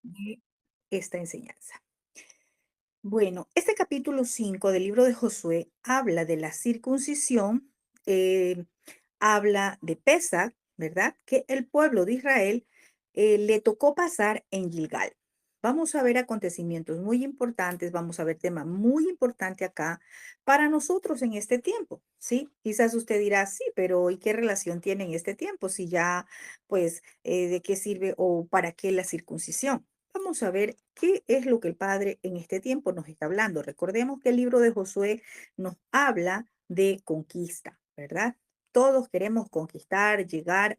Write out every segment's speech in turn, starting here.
de esta enseñanza. Bueno, este capítulo 5 del libro de Josué habla de la circuncisión, eh, habla de Pesach, ¿verdad? Que el pueblo de Israel le tocó pasar en Gilgal. Vamos a ver acontecimientos muy importantes, vamos a ver tema muy importante acá para nosotros en este tiempo, ¿sí? Quizás usted dirá, sí, pero ¿y qué relación tiene en este tiempo? Si ya, pues, ¿de qué sirve o para qué la circuncisión? Vamos a ver qué es lo que el Padre en este tiempo nos está hablando. Recordemos que el libro de Josué nos habla de conquista, ¿verdad? Todos queremos conquistar, llegar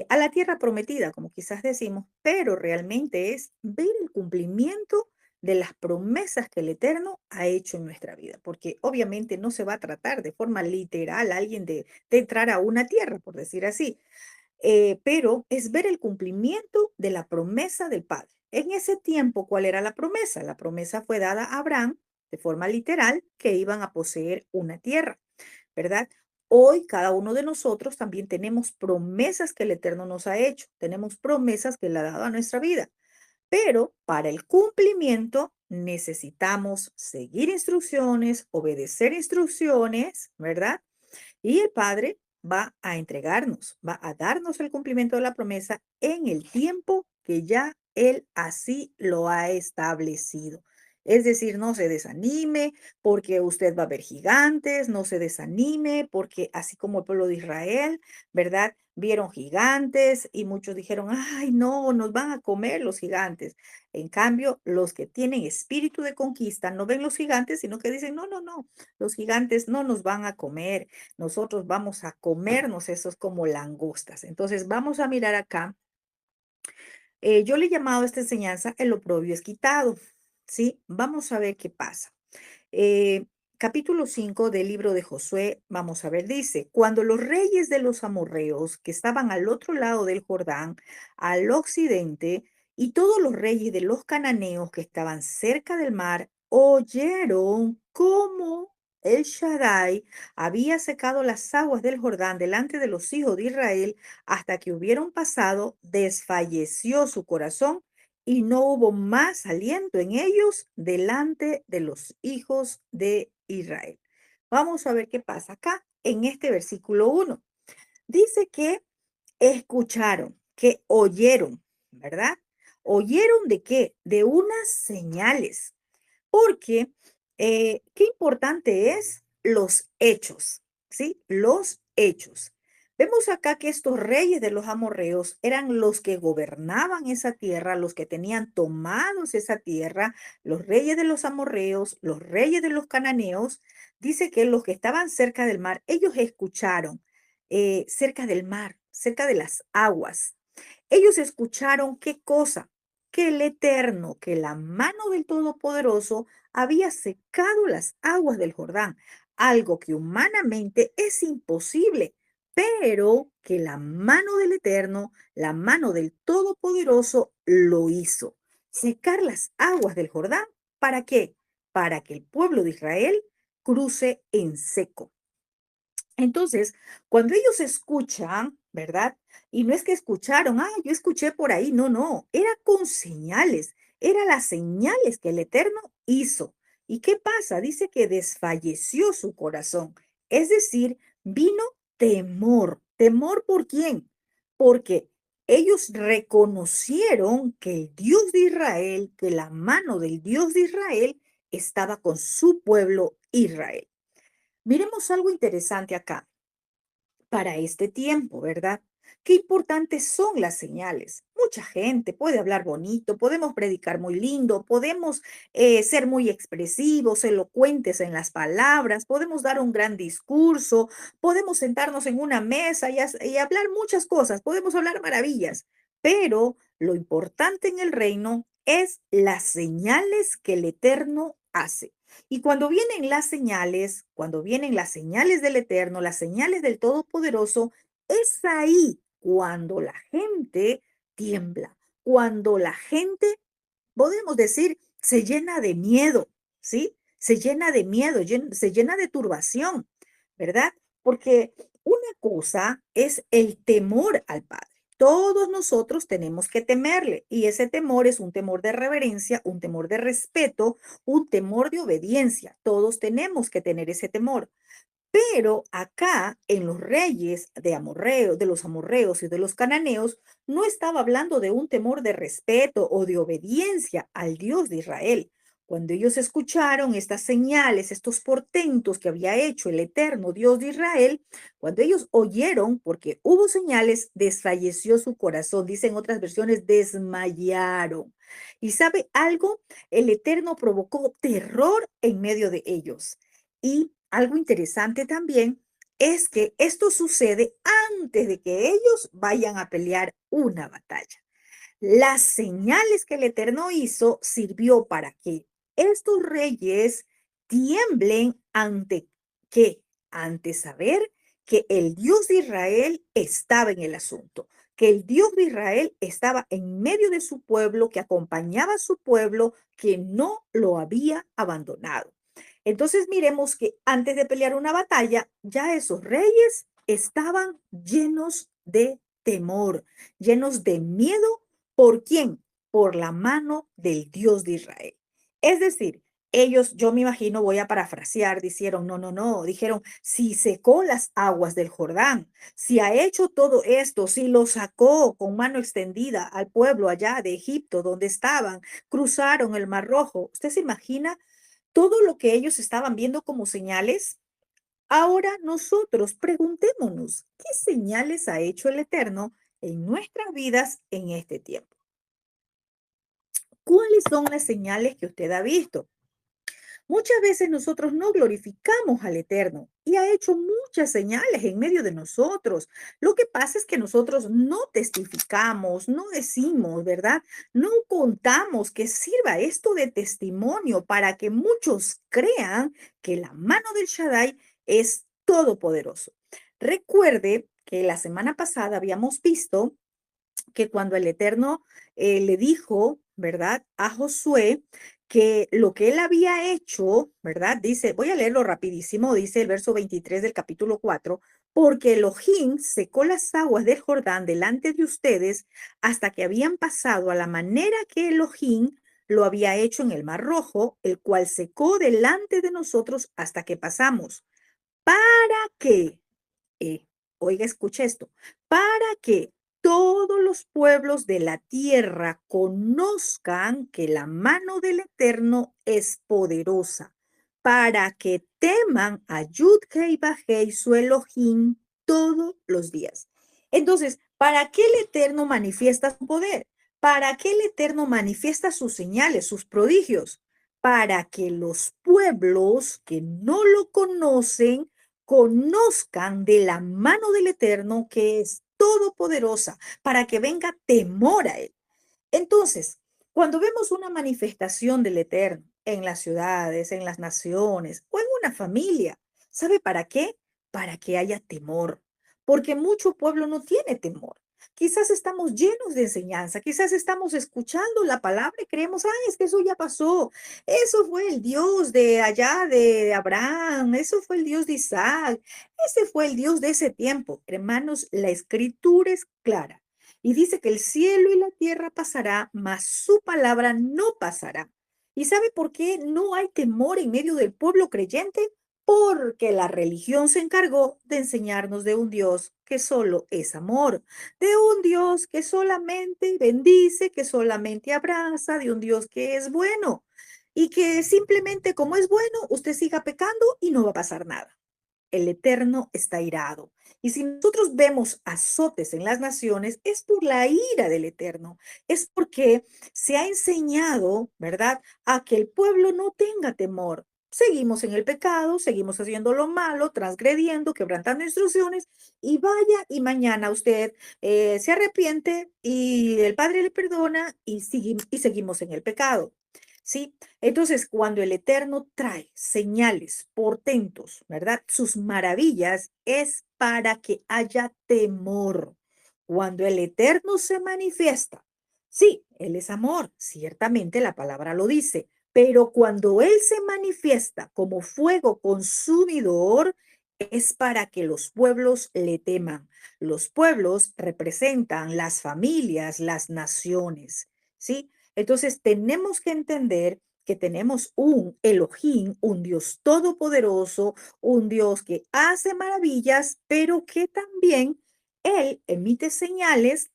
a la tierra prometida, como quizás decimos, pero realmente es ver el cumplimiento de las promesas que el Eterno ha hecho en nuestra vida, porque obviamente no se va a tratar de forma literal a alguien de entrar a una tierra, por decir así, pero es ver el cumplimiento de la promesa del Padre. En ese tiempo, ¿cuál era la promesa? La promesa fue dada a Abraham de forma literal que iban a poseer una tierra, ¿verdad? Hoy cada uno de nosotros también tenemos promesas que el Eterno nos ha hecho, tenemos promesas que Él ha dado a nuestra vida, pero para el cumplimiento necesitamos seguir instrucciones, obedecer instrucciones, ¿verdad? Y el Padre va a entregarnos, va a darnos el cumplimiento de la promesa en el tiempo que ya Él así lo ha establecido. Es decir, no se desanime porque usted va a ver gigantes, no se desanime porque así como el pueblo de Israel, ¿verdad? Vieron gigantes y muchos dijeron, ay, no, nos van a comer los gigantes. En cambio, los que tienen espíritu de conquista no ven los gigantes, sino que dicen, no, no, no, los gigantes no nos van a comer, nosotros vamos a comernos esos como langostas. Entonces, vamos a mirar acá. Yo le he llamado a esta enseñanza el oprobio es quitado, ¿sí? Vamos a ver qué pasa. Eh, Capítulo 5 del libro de Josué, vamos a ver, dice, cuando los reyes de los amorreos que estaban al otro lado del Jordán, al occidente, y todos los reyes de los cananeos que estaban cerca del mar, oyeron cómo el Shaddai había secado las aguas del Jordán delante de los hijos de Israel hasta que hubieron pasado, desfalleció su corazón y no hubo más aliento en ellos delante de los hijos de Israel. Vamos a ver qué pasa acá en este versículo 1. Dice que escucharon, que oyeron, ¿verdad? ¿Oyeron de qué? De unas señales, porque qué importante es los hechos, ¿sí? Los hechos. Vemos acá que estos reyes de los amorreos eran los que gobernaban esa tierra, los que tenían tomados esa tierra, los reyes de los amorreos, los reyes de los cananeos. Dice que los que estaban cerca del mar, ellos escucharon cerca del mar, cerca de las aguas. Ellos escucharon qué cosa, que el Eterno, que la mano del Todopoderoso había secado las aguas del Jordán, algo que humanamente es imposible, pero que la mano del Eterno, la mano del Todopoderoso lo hizo. Secar las aguas del Jordán, ¿para qué? Para que el pueblo de Israel cruce en seco. Entonces, cuando ellos escuchan, ¿verdad? Y no es que escucharon, ah, yo escuché por ahí, no, no, era con señales, era las señales que el Eterno hizo. ¿Y qué pasa? Dice que desfalleció su corazón, es decir, vino temor. ¿Temor por quién? Porque ellos reconocieron que el Dios de Israel, que la mano del Dios de Israel estaba con su pueblo Israel. Miremos algo interesante acá para este tiempo, ¿verdad? Qué importantes son las señales. Mucha gente puede hablar bonito, podemos predicar muy lindo, podemos ser muy expresivos, elocuentes en las palabras, podemos dar un gran discurso, podemos sentarnos en una mesa y hablar muchas cosas, podemos hablar maravillas, pero lo importante en el reino es las señales que el Eterno hace. Y cuando vienen las señales del Eterno, las señales del Todopoderoso, es ahí cuando la gente tiembla, cuando la gente, podemos decir, se llena de miedo, ¿sí? Se llena de miedo, se llena de turbación, ¿verdad? Porque una cosa es el temor al Padre. Todos nosotros tenemos que temerle y ese temor es un temor de reverencia, un temor de respeto, un temor de obediencia. Todos tenemos que tener ese temor. Pero acá en los reyes de amorreos, de los amorreos y de los cananeos, no estaba hablando de un temor de respeto o de obediencia al Dios de Israel. Cuando ellos escucharon estas señales, estos portentos que había hecho el eterno Dios de Israel, cuando ellos oyeron, porque hubo señales, desfalleció su corazón. Dicen otras versiones, desmayaron. ¿Y sabe algo? El eterno provocó terror en medio de ellos. Y algo interesante también es que esto sucede antes de que ellos vayan a pelear una batalla. Las señales que el Eterno hizo sirvió para que estos reyes tiemblen ante qué, ante saber que el Dios de Israel estaba en el asunto, que el Dios de Israel estaba en medio de su pueblo, que acompañaba a su pueblo, que no lo había abandonado. Entonces miremos que antes de pelear una batalla, ya esos reyes estaban llenos de temor, llenos de miedo. ¿Por quién? Por la mano del Dios de Israel. Es decir, ellos, yo me imagino, voy a parafrasear, dijeron, no, no, no, dijeron, si secó las aguas del Jordán, si ha hecho todo esto, si lo sacó con mano extendida al pueblo allá de Egipto, donde estaban, cruzaron el Mar Rojo, ¿usted se imagina todo lo que ellos estaban viendo como señales? Ahora nosotros preguntémonos, ¿qué señales ha hecho el Eterno en nuestras vidas en este tiempo? ¿Cuáles son las señales que usted ha visto? Muchas veces nosotros no glorificamos al Eterno y ha hecho muchas señales en medio de nosotros. Lo que pasa es que nosotros no testificamos, no decimos, ¿verdad? No contamos que sirva esto de testimonio para que muchos crean que la mano del Shaddai es todopoderoso. Recuerde que la semana pasada habíamos visto que cuando el Eterno le dijo, ¿verdad?, a Josué que lo que él había hecho, ¿verdad? Dice, voy a leerlo rapidísimo, dice el verso 23 del capítulo 4, porque Elohim secó las aguas del Jordán delante de ustedes hasta que habían pasado a la manera que Elohim lo había hecho en el Mar Rojo, el cual secó delante de nosotros hasta que pasamos. ¿Para qué? eh, Oiga, escucha esto, para que todos los pueblos de la tierra conozcan que la mano del Eterno es poderosa, para que teman a Yudhei y Bajei su Elohim todos los días. Entonces, ¿para qué el Eterno manifiesta su poder? ¿Para qué el Eterno manifiesta sus señales, sus prodigios? Para que los pueblos que no lo conozcan de la mano del Eterno que es todopoderosa, para que venga temor a él. Entonces, cuando vemos una manifestación del Eterno en las ciudades, en las naciones o en una familia, ¿sabe para qué? Para que haya temor, porque mucho pueblo no tiene temor. Quizás estamos llenos de enseñanza, quizás estamos escuchando la palabra y creemos, es que eso ya pasó, eso fue el Dios de allá de Abraham, eso fue el Dios de Isaac, ese fue el Dios de ese tiempo. Hermanos, la escritura es clara y dice que el cielo y la tierra pasará, mas su palabra no pasará. ¿Y sabe por qué no hay temor en medio del pueblo creyente? Porque la religión se encargó de enseñarnos de un Dios que solo es amor, de un Dios que solamente bendice, que solamente abraza, de un Dios que es bueno y que simplemente como es bueno, usted siga pecando y no va a pasar nada. El Eterno está irado. Y si nosotros vemos azotes en las naciones, es por la ira del Eterno. Es porque se ha enseñado, ¿verdad?, a que el pueblo no tenga temor. Seguimos en el pecado, seguimos haciendo lo malo, transgrediendo, quebrantando instrucciones, y vaya y mañana usted se arrepiente y el Padre le perdona y seguimos en el pecado. ¿Sí? Entonces, cuando el Eterno trae señales, portentos, ¿verdad? Sus maravillas es para que haya temor. Cuando el Eterno se manifiesta, sí, Él es amor, ciertamente la palabra lo dice, pero cuando Él se manifiesta como fuego consumidor, es para que los pueblos le teman. Los pueblos representan las familias, las naciones, ¿sí? Entonces tenemos que entender que tenemos un Elohim, un Dios todopoderoso, un Dios que hace maravillas, pero que también Él emite señales,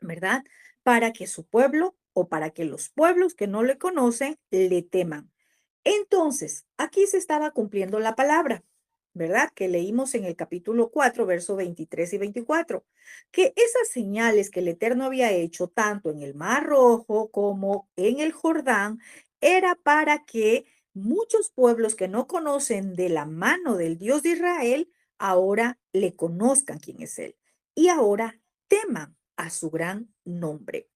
¿verdad? Para que su pueblo o para que los pueblos que no le conocen le teman. Entonces, aquí se estaba cumpliendo la palabra, ¿verdad? Que leímos en el capítulo 4, versos 23 y 24, que esas señales que el Eterno había hecho tanto en el Mar Rojo como en el Jordán era para que muchos pueblos que no conocen de la mano del Dios de Israel ahora le conozcan quién es Él y ahora teman a su gran nombre.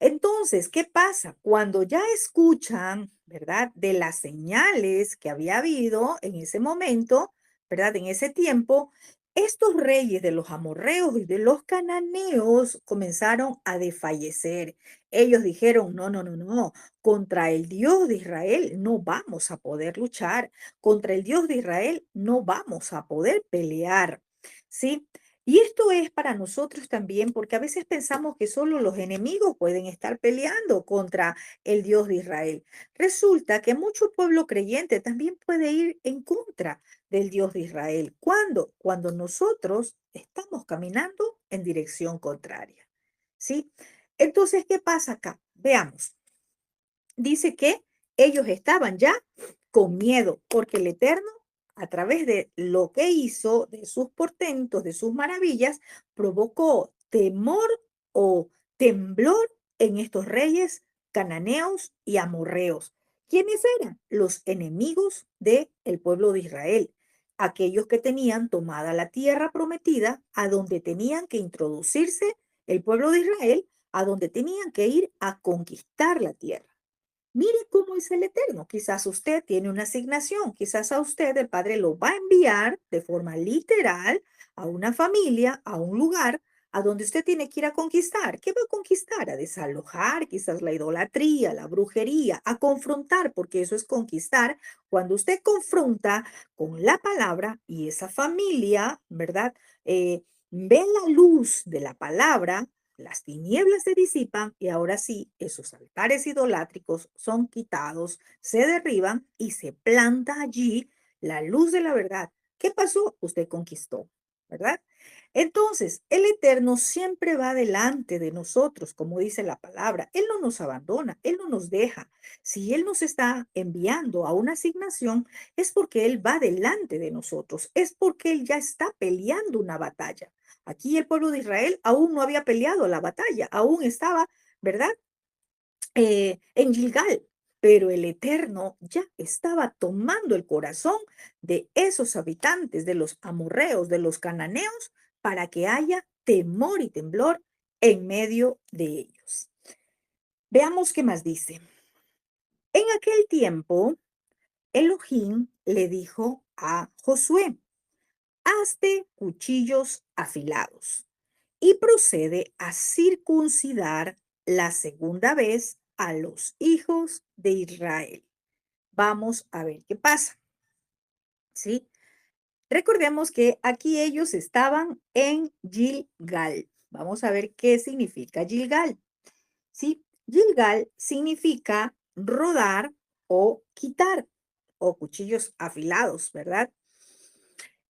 Entonces, ¿qué pasa? Cuando ya escuchan, ¿verdad? De las señales que había habido en ese momento, ¿verdad? En ese tiempo, estos reyes de los amorreos y de los cananeos comenzaron a desfallecer. Ellos dijeron, no, no, no, no, contra el Dios de Israel no vamos a poder luchar, contra el Dios de Israel no vamos a poder pelear, ¿sí? Y esto es para nosotros también, porque a veces pensamos que solo los enemigos pueden estar peleando contra el Dios de Israel. Resulta que mucho pueblo creyente también puede ir en contra del Dios de Israel. ¿Cuándo? Cuando nosotros estamos caminando en dirección contraria. ¿Sí? Entonces, ¿qué pasa acá? Veamos. Dice que ellos estaban ya con miedo, porque el Eterno, a través de lo que hizo, de sus portentos, de sus maravillas, provocó temor o temblor en estos reyes cananeos y amorreos. ¿Quiénes eran? Los enemigos del pueblo de Israel, aquellos que tenían tomada la tierra prometida, a donde tenían que introducirse el pueblo de Israel, a donde tenían que ir a conquistar la tierra. Mire cómo es el Eterno. Quizás usted tiene una asignación, quizás a usted el Padre lo va a enviar de forma literal a una familia, a un lugar a donde usted tiene que ir a conquistar. ¿Qué va a conquistar? A desalojar quizás la idolatría, la brujería, a confrontar, porque eso es conquistar. Cuando usted confronta con la palabra y esa familia, ¿verdad? Ve la luz de la palabra, las tinieblas se disipan y ahora sí, esos altares idolátricos son quitados, se derriban y se planta allí la luz de la verdad. ¿Qué pasó? Usted conquistó, ¿verdad? Entonces, el Eterno siempre va delante de nosotros, como dice la palabra. Él no nos abandona, Él no nos deja. Si Él nos está enviando a una asignación, es porque Él va delante de nosotros, es porque Él ya está peleando una batalla. Aquí el pueblo de Israel aún no había peleado la batalla, aún estaba, ¿verdad? En Gilgal, pero el Eterno ya estaba tomando el corazón de esos habitantes, de los amorreos, de los cananeos, para que haya temor y temblor en medio de ellos. Veamos qué más dice. En aquel tiempo, Elohim le dijo a Josué, hazte cuchillos afilados y procede a circuncidar la segunda vez a los hijos de Israel. Vamos a ver qué pasa, ¿sí? Recordemos que aquí ellos estaban en Gilgal. Vamos a ver qué significa Gilgal, ¿sí? Gilgal significa rodar o quitar o cuchillos afilados, ¿verdad?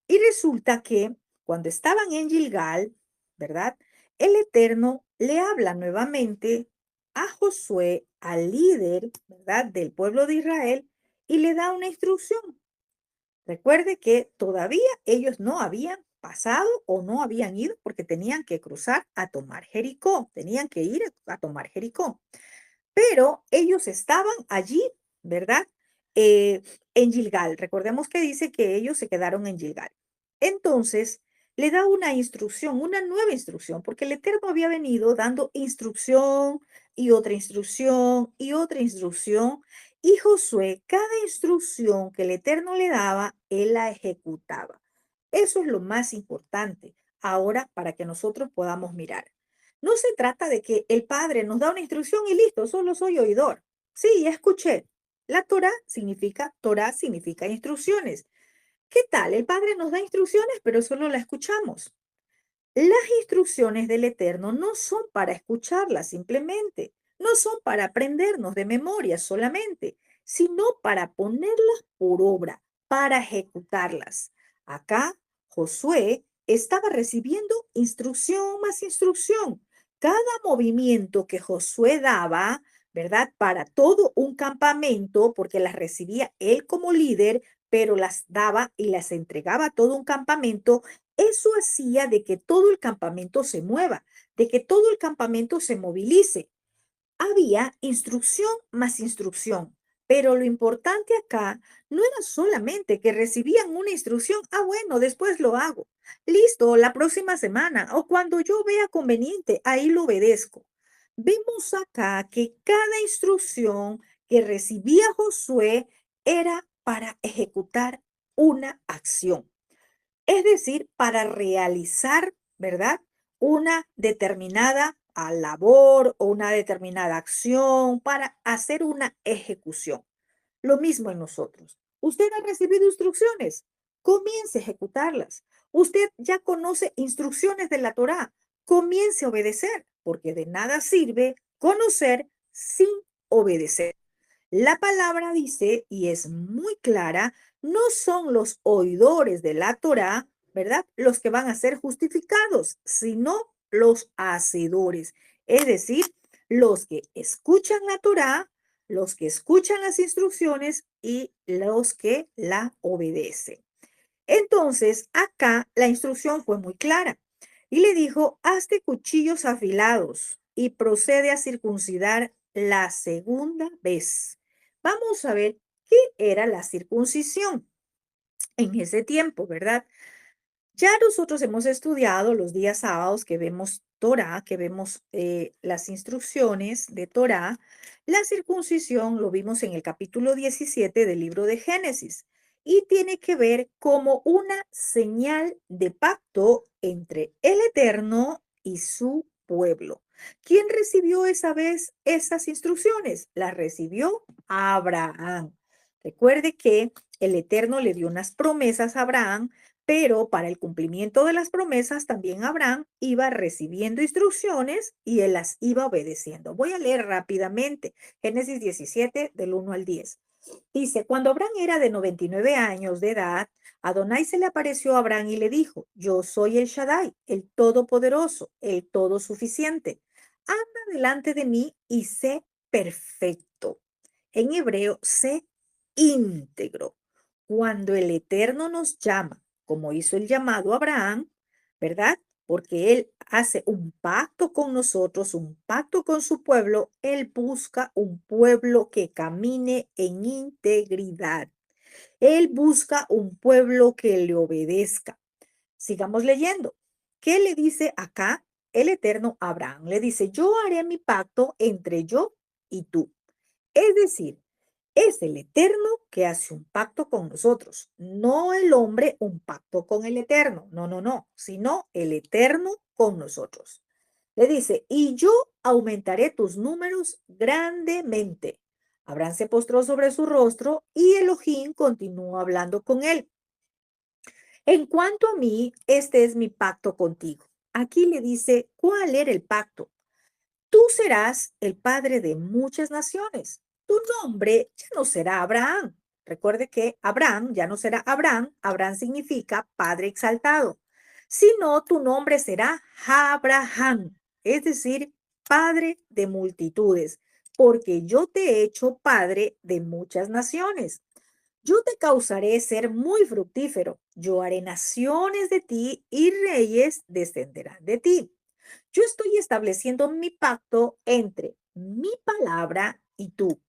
Y resulta que cuando estaban en Gilgal, ¿verdad? El Eterno le habla nuevamente a Josué, al líder, ¿verdad? Del pueblo de Israel, y le da una instrucción. Recuerde que todavía ellos no habían pasado o no habían ido porque tenían que cruzar a tomar Jericó, tenían que ir a tomar Jericó. Pero ellos estaban allí, ¿verdad? Eh, en Gilgal. Recordemos que dice que ellos se quedaron en Gilgal. Entonces, le da una instrucción, una nueva instrucción, porque el Eterno había venido dando instrucción y otra instrucción y otra instrucción. Y Josué, cada instrucción que el Eterno le daba, él la ejecutaba. Eso es lo más importante ahora para que nosotros podamos mirar. No se trata de que el padre nos da una instrucción y listo, solo soy oidor. Sí, ya escuché. La Torah significa instrucciones. ¿Qué tal? El Padre nos da instrucciones, pero solo la escuchamos. Las instrucciones del Eterno no son para escucharlas simplemente, no son para aprendernos de memoria solamente, sino para ponerlas por obra, para ejecutarlas. Acá Josué estaba recibiendo instrucción más instrucción. Cada movimiento que Josué daba, ¿verdad? Para todo un campamento, porque las recibía él como líder, pero las daba y las entregaba a todo un campamento. Eso hacía de que todo el campamento se mueva, de que todo el campamento se movilice. Había instrucción más instrucción, pero lo importante acá no era solamente que recibían una instrucción, bueno, después lo hago. Listo, la próxima semana o cuando yo vea conveniente, ahí lo obedezco. Vemos acá que cada instrucción que recibía Josué era para ejecutar una acción. Es decir, para realizar, ¿verdad? Una determinada labor o una determinada acción, para hacer una ejecución. Lo mismo en nosotros. Usted ha recibido instrucciones, comience a ejecutarlas. Usted ya conoce instrucciones de la Torá, comience a obedecer, porque de nada sirve conocer sin obedecer. La palabra dice, y es muy clara, no son los oidores de la Torá, ¿verdad? Los que van a ser justificados, sino los hacedores. Es decir, los que escuchan la Torá, los que escuchan las instrucciones y los que la obedecen. Entonces, acá la instrucción fue muy clara y le dijo, hazte cuchillos afilados y procede a circuncidar la segunda vez. Vamos a ver qué era la circuncisión en ese tiempo, ¿verdad? Ya nosotros hemos estudiado los días sábados que vemos Torah, que vemos las instrucciones de Torah. La circuncisión lo vimos en el capítulo 17 del libro de Génesis y tiene que ver como una señal de pacto entre el Eterno y su pueblo. ¿Quién recibió esa vez esas instrucciones? Las recibió Abraham. Recuerde que el Eterno le dio unas promesas a Abraham, pero para el cumplimiento de las promesas también Abraham iba recibiendo instrucciones y él las iba obedeciendo. Voy a leer rápidamente Génesis 17 del 1 al 10. Dice, cuando Abraham era de 99 años de edad, Adonai se le apareció a Abraham y le dijo, yo soy el Shaddai, el Todopoderoso, el Todosuficiente. Anda delante de mí y sé perfecto. En hebreo, sé íntegro. Cuando el Eterno nos llama, como hizo el llamado a Abraham, ¿verdad? Porque él hace un pacto con nosotros, un pacto con su pueblo, él busca un pueblo que camine en integridad. Él busca un pueblo que le obedezca. Sigamos leyendo. ¿Qué le dice acá el Eterno a Abraham? Le dice, yo haré mi pacto entre yo y tú. Es decir, es el Eterno que hace un pacto con nosotros, no el hombre un pacto con el Eterno, no, no, no, sino el Eterno con nosotros. Le dice, y yo aumentaré tus números grandemente. Abraham se postró sobre su rostro y Elohim continuó hablando con él. En cuanto a mí, este es mi pacto contigo. Aquí le dice, ¿cuál era el pacto? Tú serás el padre de muchas naciones. Tu nombre ya no será Abraham. Recuerde que Abraham ya no será Abraham. Abraham significa padre exaltado. Sino tu nombre será Abraham, es decir, padre de multitudes, porque yo te he hecho padre de muchas naciones. Yo te causaré ser muy fructífero. Yo haré naciones de ti y reyes descenderán de ti. Yo estoy estableciendo mi pacto entre mi palabra y tú,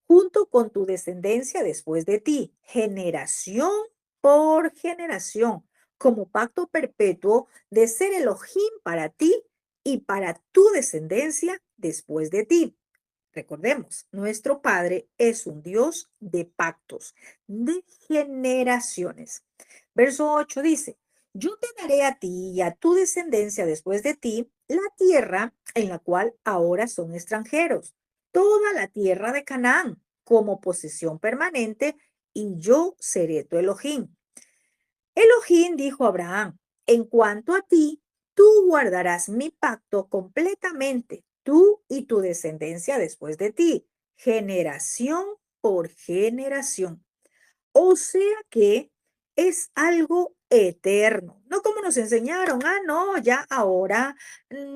junto con tu descendencia después de ti, generación por generación, como pacto perpetuo de ser Elohim para ti y para tu descendencia después de ti. Recordemos, nuestro Padre es un Dios de pactos, de generaciones. Verso 8 dice, yo te daré a ti y a tu descendencia después de ti la tierra en la cual ahora son extranjeros, toda la tierra de Canaán como posesión permanente, y yo seré tu Elohim. Elohim dijo a Abraham, en cuanto a ti, tú guardarás mi pacto completamente, tú y tu descendencia después de ti, generación por generación. O sea que es algo eterno, no como nos enseñaron, no, ya ahora,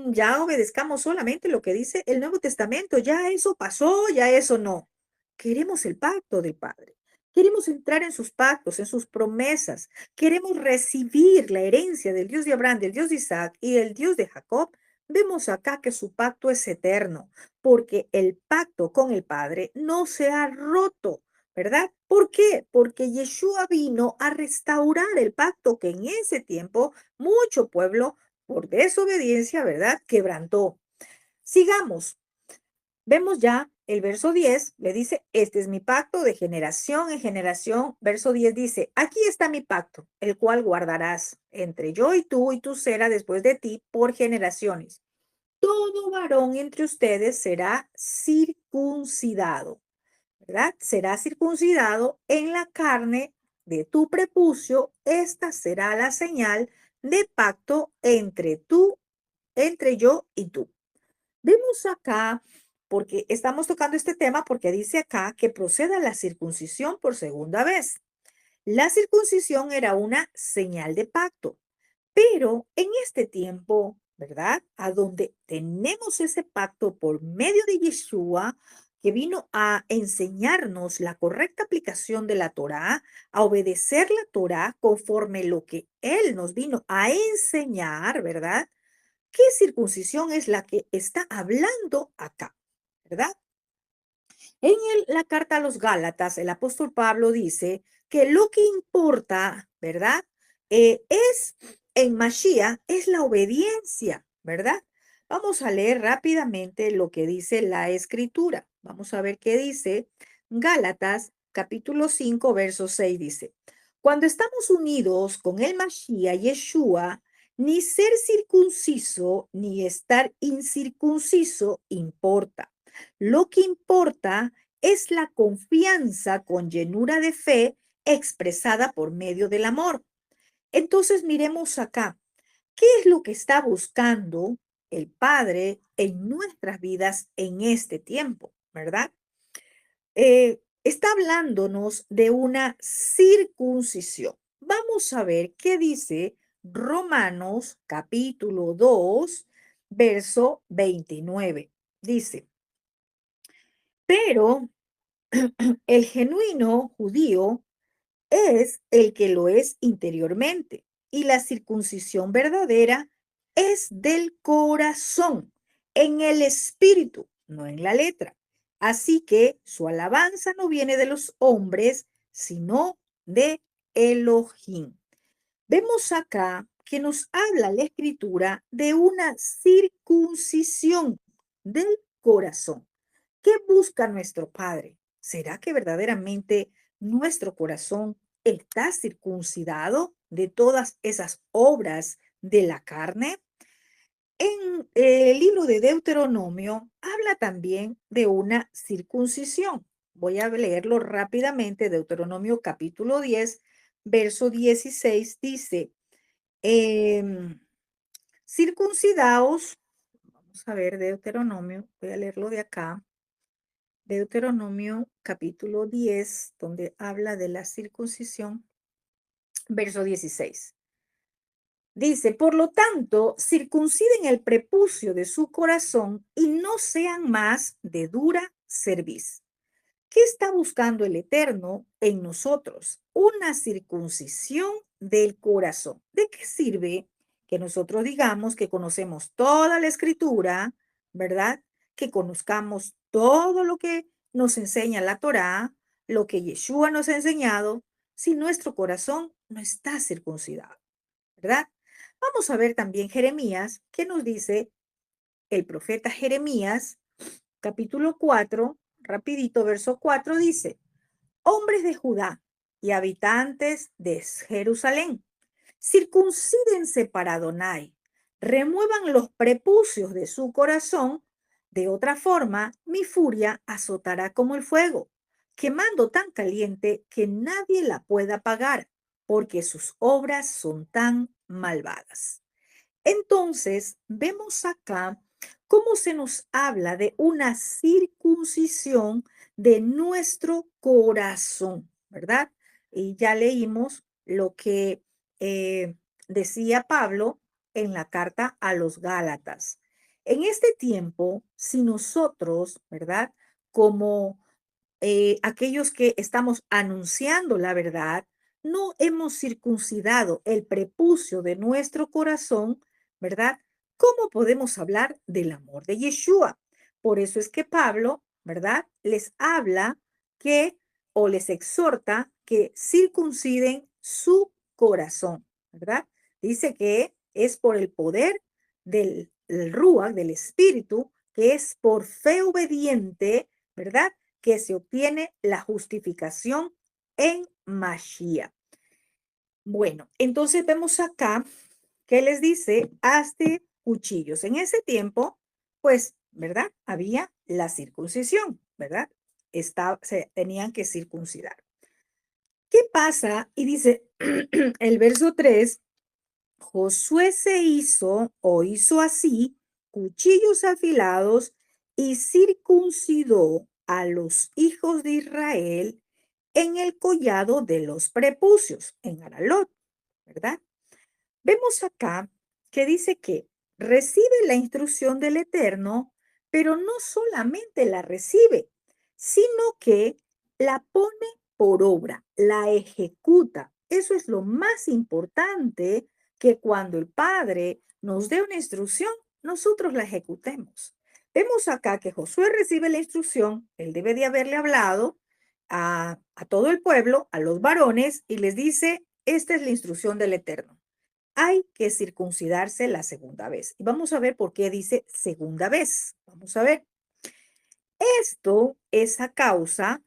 ya obedezcamos solamente lo que dice el Nuevo Testamento, ya eso pasó, ya eso no. Queremos el pacto del Padre, queremos entrar en sus pactos, en sus promesas, queremos recibir la herencia del Dios de Abraham, del Dios de Isaac y del Dios de Jacob. Vemos acá que su pacto es eterno, porque el pacto con el Padre no se ha roto. ¿Verdad? ¿Por qué? Porque Yeshua vino a restaurar el pacto que en ese tiempo mucho pueblo, por desobediencia, ¿verdad? Quebrantó. Sigamos. Vemos ya el verso 10, le dice, este es mi pacto de generación en generación. Verso 10 dice, aquí está mi pacto, el cual guardarás entre yo y tú será después de ti por generaciones. Todo varón entre ustedes será circuncidado. ¿Verdad? Será circuncidado en la carne de tu prepucio. Esta será la señal de pacto entre yo y tú. Vemos acá, porque estamos tocando este tema, porque dice acá que proceda la circuncisión por segunda vez. La circuncisión era una señal de pacto, pero en este tiempo, ¿verdad? A donde tenemos ese pacto por medio de Yeshua, que vino a enseñarnos la correcta aplicación de la Torá, a obedecer la Torá conforme lo que Él nos vino a enseñar, ¿verdad? ¿Qué circuncisión es la que está hablando acá? ¿Verdad? En la carta a los Gálatas, el apóstol Pablo dice que lo que importa, ¿verdad? Es en Mashiach, es la obediencia, ¿verdad? Vamos a leer rápidamente lo que dice la escritura. Vamos a ver qué dice Gálatas, capítulo 5, verso 6 dice, cuando estamos unidos con el Mashiach, Yeshua, ni ser circunciso ni estar incircunciso importa. Lo que importa es la confianza con llenura de fe expresada por medio del amor. Entonces miremos acá, ¿qué es lo que está buscando el Padre en nuestras vidas en este tiempo? ¿Verdad? Está hablándonos de una circuncisión. Vamos a ver qué dice Romanos capítulo 2, verso 29. Dice, pero el genuino judío es el que lo es interiormente y la circuncisión verdadera es del corazón, en el espíritu, no en la letra. Así que su alabanza no viene de los hombres, sino de Elohim. Vemos acá que nos habla la escritura de una circuncisión del corazón. ¿Qué busca nuestro Padre? ¿Será que verdaderamente nuestro corazón está circuncidado de todas esas obras de la carne? En el libro de Deuteronomio habla también de una circuncisión. Voy a leerlo rápidamente. Deuteronomio capítulo 10, verso 16 dice, em, circuncidaos, vamos a ver Deuteronomio, voy a leerlo de acá. Deuteronomio capítulo 10, donde habla de la circuncisión, verso 16. Dice, por lo tanto, circunciden el prepucio de su corazón y no sean más de dura cerviz. ¿Qué está buscando el Eterno en nosotros? Una circuncisión del corazón. ¿De qué sirve que nosotros digamos que conocemos toda la escritura, verdad? Que conozcamos todo lo que nos enseña la Torá, lo que Yeshua nos ha enseñado, si nuestro corazón no está circuncidado, ¿verdad? Vamos a ver también Jeremías, que nos dice el profeta Jeremías capítulo 4, rapidito, verso 4 dice, hombres de Judá y habitantes de Jerusalén, circuncídense para Adonai, remuevan los prepucios de su corazón, de otra forma mi furia azotará como el fuego, quemando tan caliente que nadie la pueda apagar. porque sus obras son tan malvadas. Entonces, vemos acá cómo se nos habla de una circuncisión de nuestro corazón, ¿verdad? Y ya leímos lo que eh, decía Pablo en la carta a los Gálatas. En este tiempo, si nosotros, ¿verdad? Como aquellos que estamos anunciando la verdad, no hemos circuncidado el prepucio de nuestro corazón, ¿verdad? ¿Cómo podemos hablar del amor de Yeshua? Por eso es que Pablo, ¿verdad? Les habla que o les exhorta que circunciden su corazón, ¿verdad? Dice que es por el poder del Rúa, del Espíritu, que es por fe obediente, ¿verdad? Que se obtiene la justificación en Mashiach. Bueno, entonces vemos acá que les dice, hazte cuchillos. En ese tiempo, pues, ¿verdad? Había la circuncisión, ¿verdad? Se tenían que circuncidar. ¿Qué pasa? Y dice el verso 3, Josué se hizo o hizo así cuchillos afilados y circuncidó a los hijos de Israel en el collado de los prepucios, en Aralot, ¿verdad? Vemos acá que dice que recibe la instrucción del Eterno, pero no solamente la recibe, sino que la pone por obra, la ejecuta. Eso es lo más importante, que cuando el Padre nos dé una instrucción, nosotros la ejecutemos. Vemos acá que Josué recibe la instrucción, él debe de haberle hablado a todo el pueblo, a los varones, y les dice, esta es la instrucción del Eterno, hay que circuncidarse la segunda vez. Y vamos a ver por qué dice segunda vez. Vamos a ver. Esto es a causa,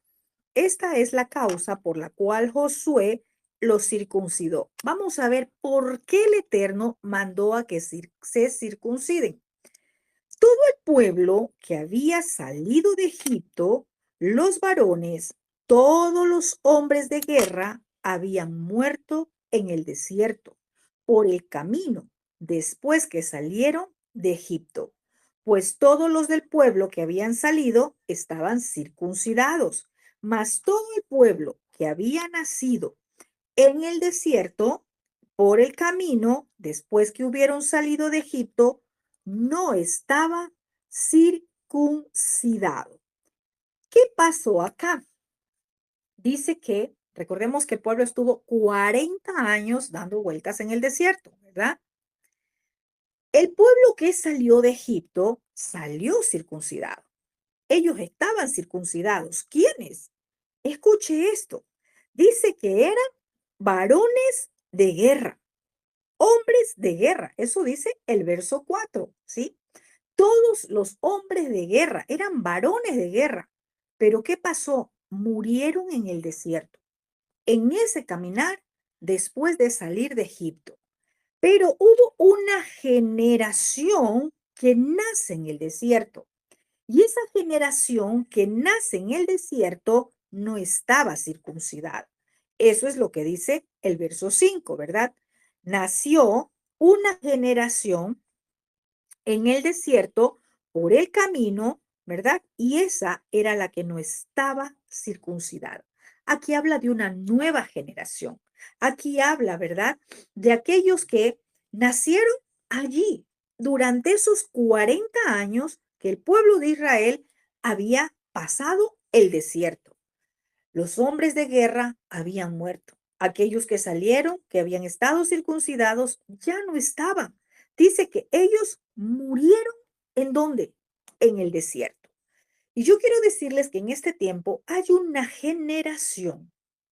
esta es la causa por la cual Josué los circuncidó. Vamos a ver por qué el Eterno mandó a que se circunciden. Todo el pueblo que había salido de Egipto, los varones, todos los hombres de guerra, habían muerto en el desierto por el camino después que salieron de Egipto, pues todos los del pueblo que habían salido estaban circuncidados, mas todo el pueblo que había nacido en el desierto por el camino después que hubieron salido de Egipto no estaba circuncidado. ¿Qué pasó acá? Dice que, recordemos que el pueblo estuvo 40 años dando vueltas en el desierto, ¿verdad? El pueblo que salió de Egipto salió circuncidado. Ellos estaban circuncidados. ¿Quiénes? Escuche esto. Dice que eran varones de guerra, hombres de guerra. Eso dice el verso 4, ¿sí? Todos los hombres de guerra eran varones de guerra. Pero ¿qué pasó? Murieron en el desierto, en ese caminar después de salir de Egipto. Pero hubo una generación que nace en el desierto. Y esa generación que nace en el desierto no estaba circuncidada. Eso es lo que dice el verso 5, ¿verdad? Nació una generación en el desierto por el camino, ¿verdad? Y esa era la que no estaba circuncidada. Aquí habla de una nueva generación. Aquí habla, ¿verdad? De aquellos que nacieron allí durante esos 40 años que el pueblo de Israel había pasado el desierto. Los hombres de guerra habían muerto. Aquellos que salieron, que habían estado circuncidados, ya no estaban. Dice que ellos murieron. ¿En dónde? En el desierto. Y yo quiero decirles que en este tiempo hay una generación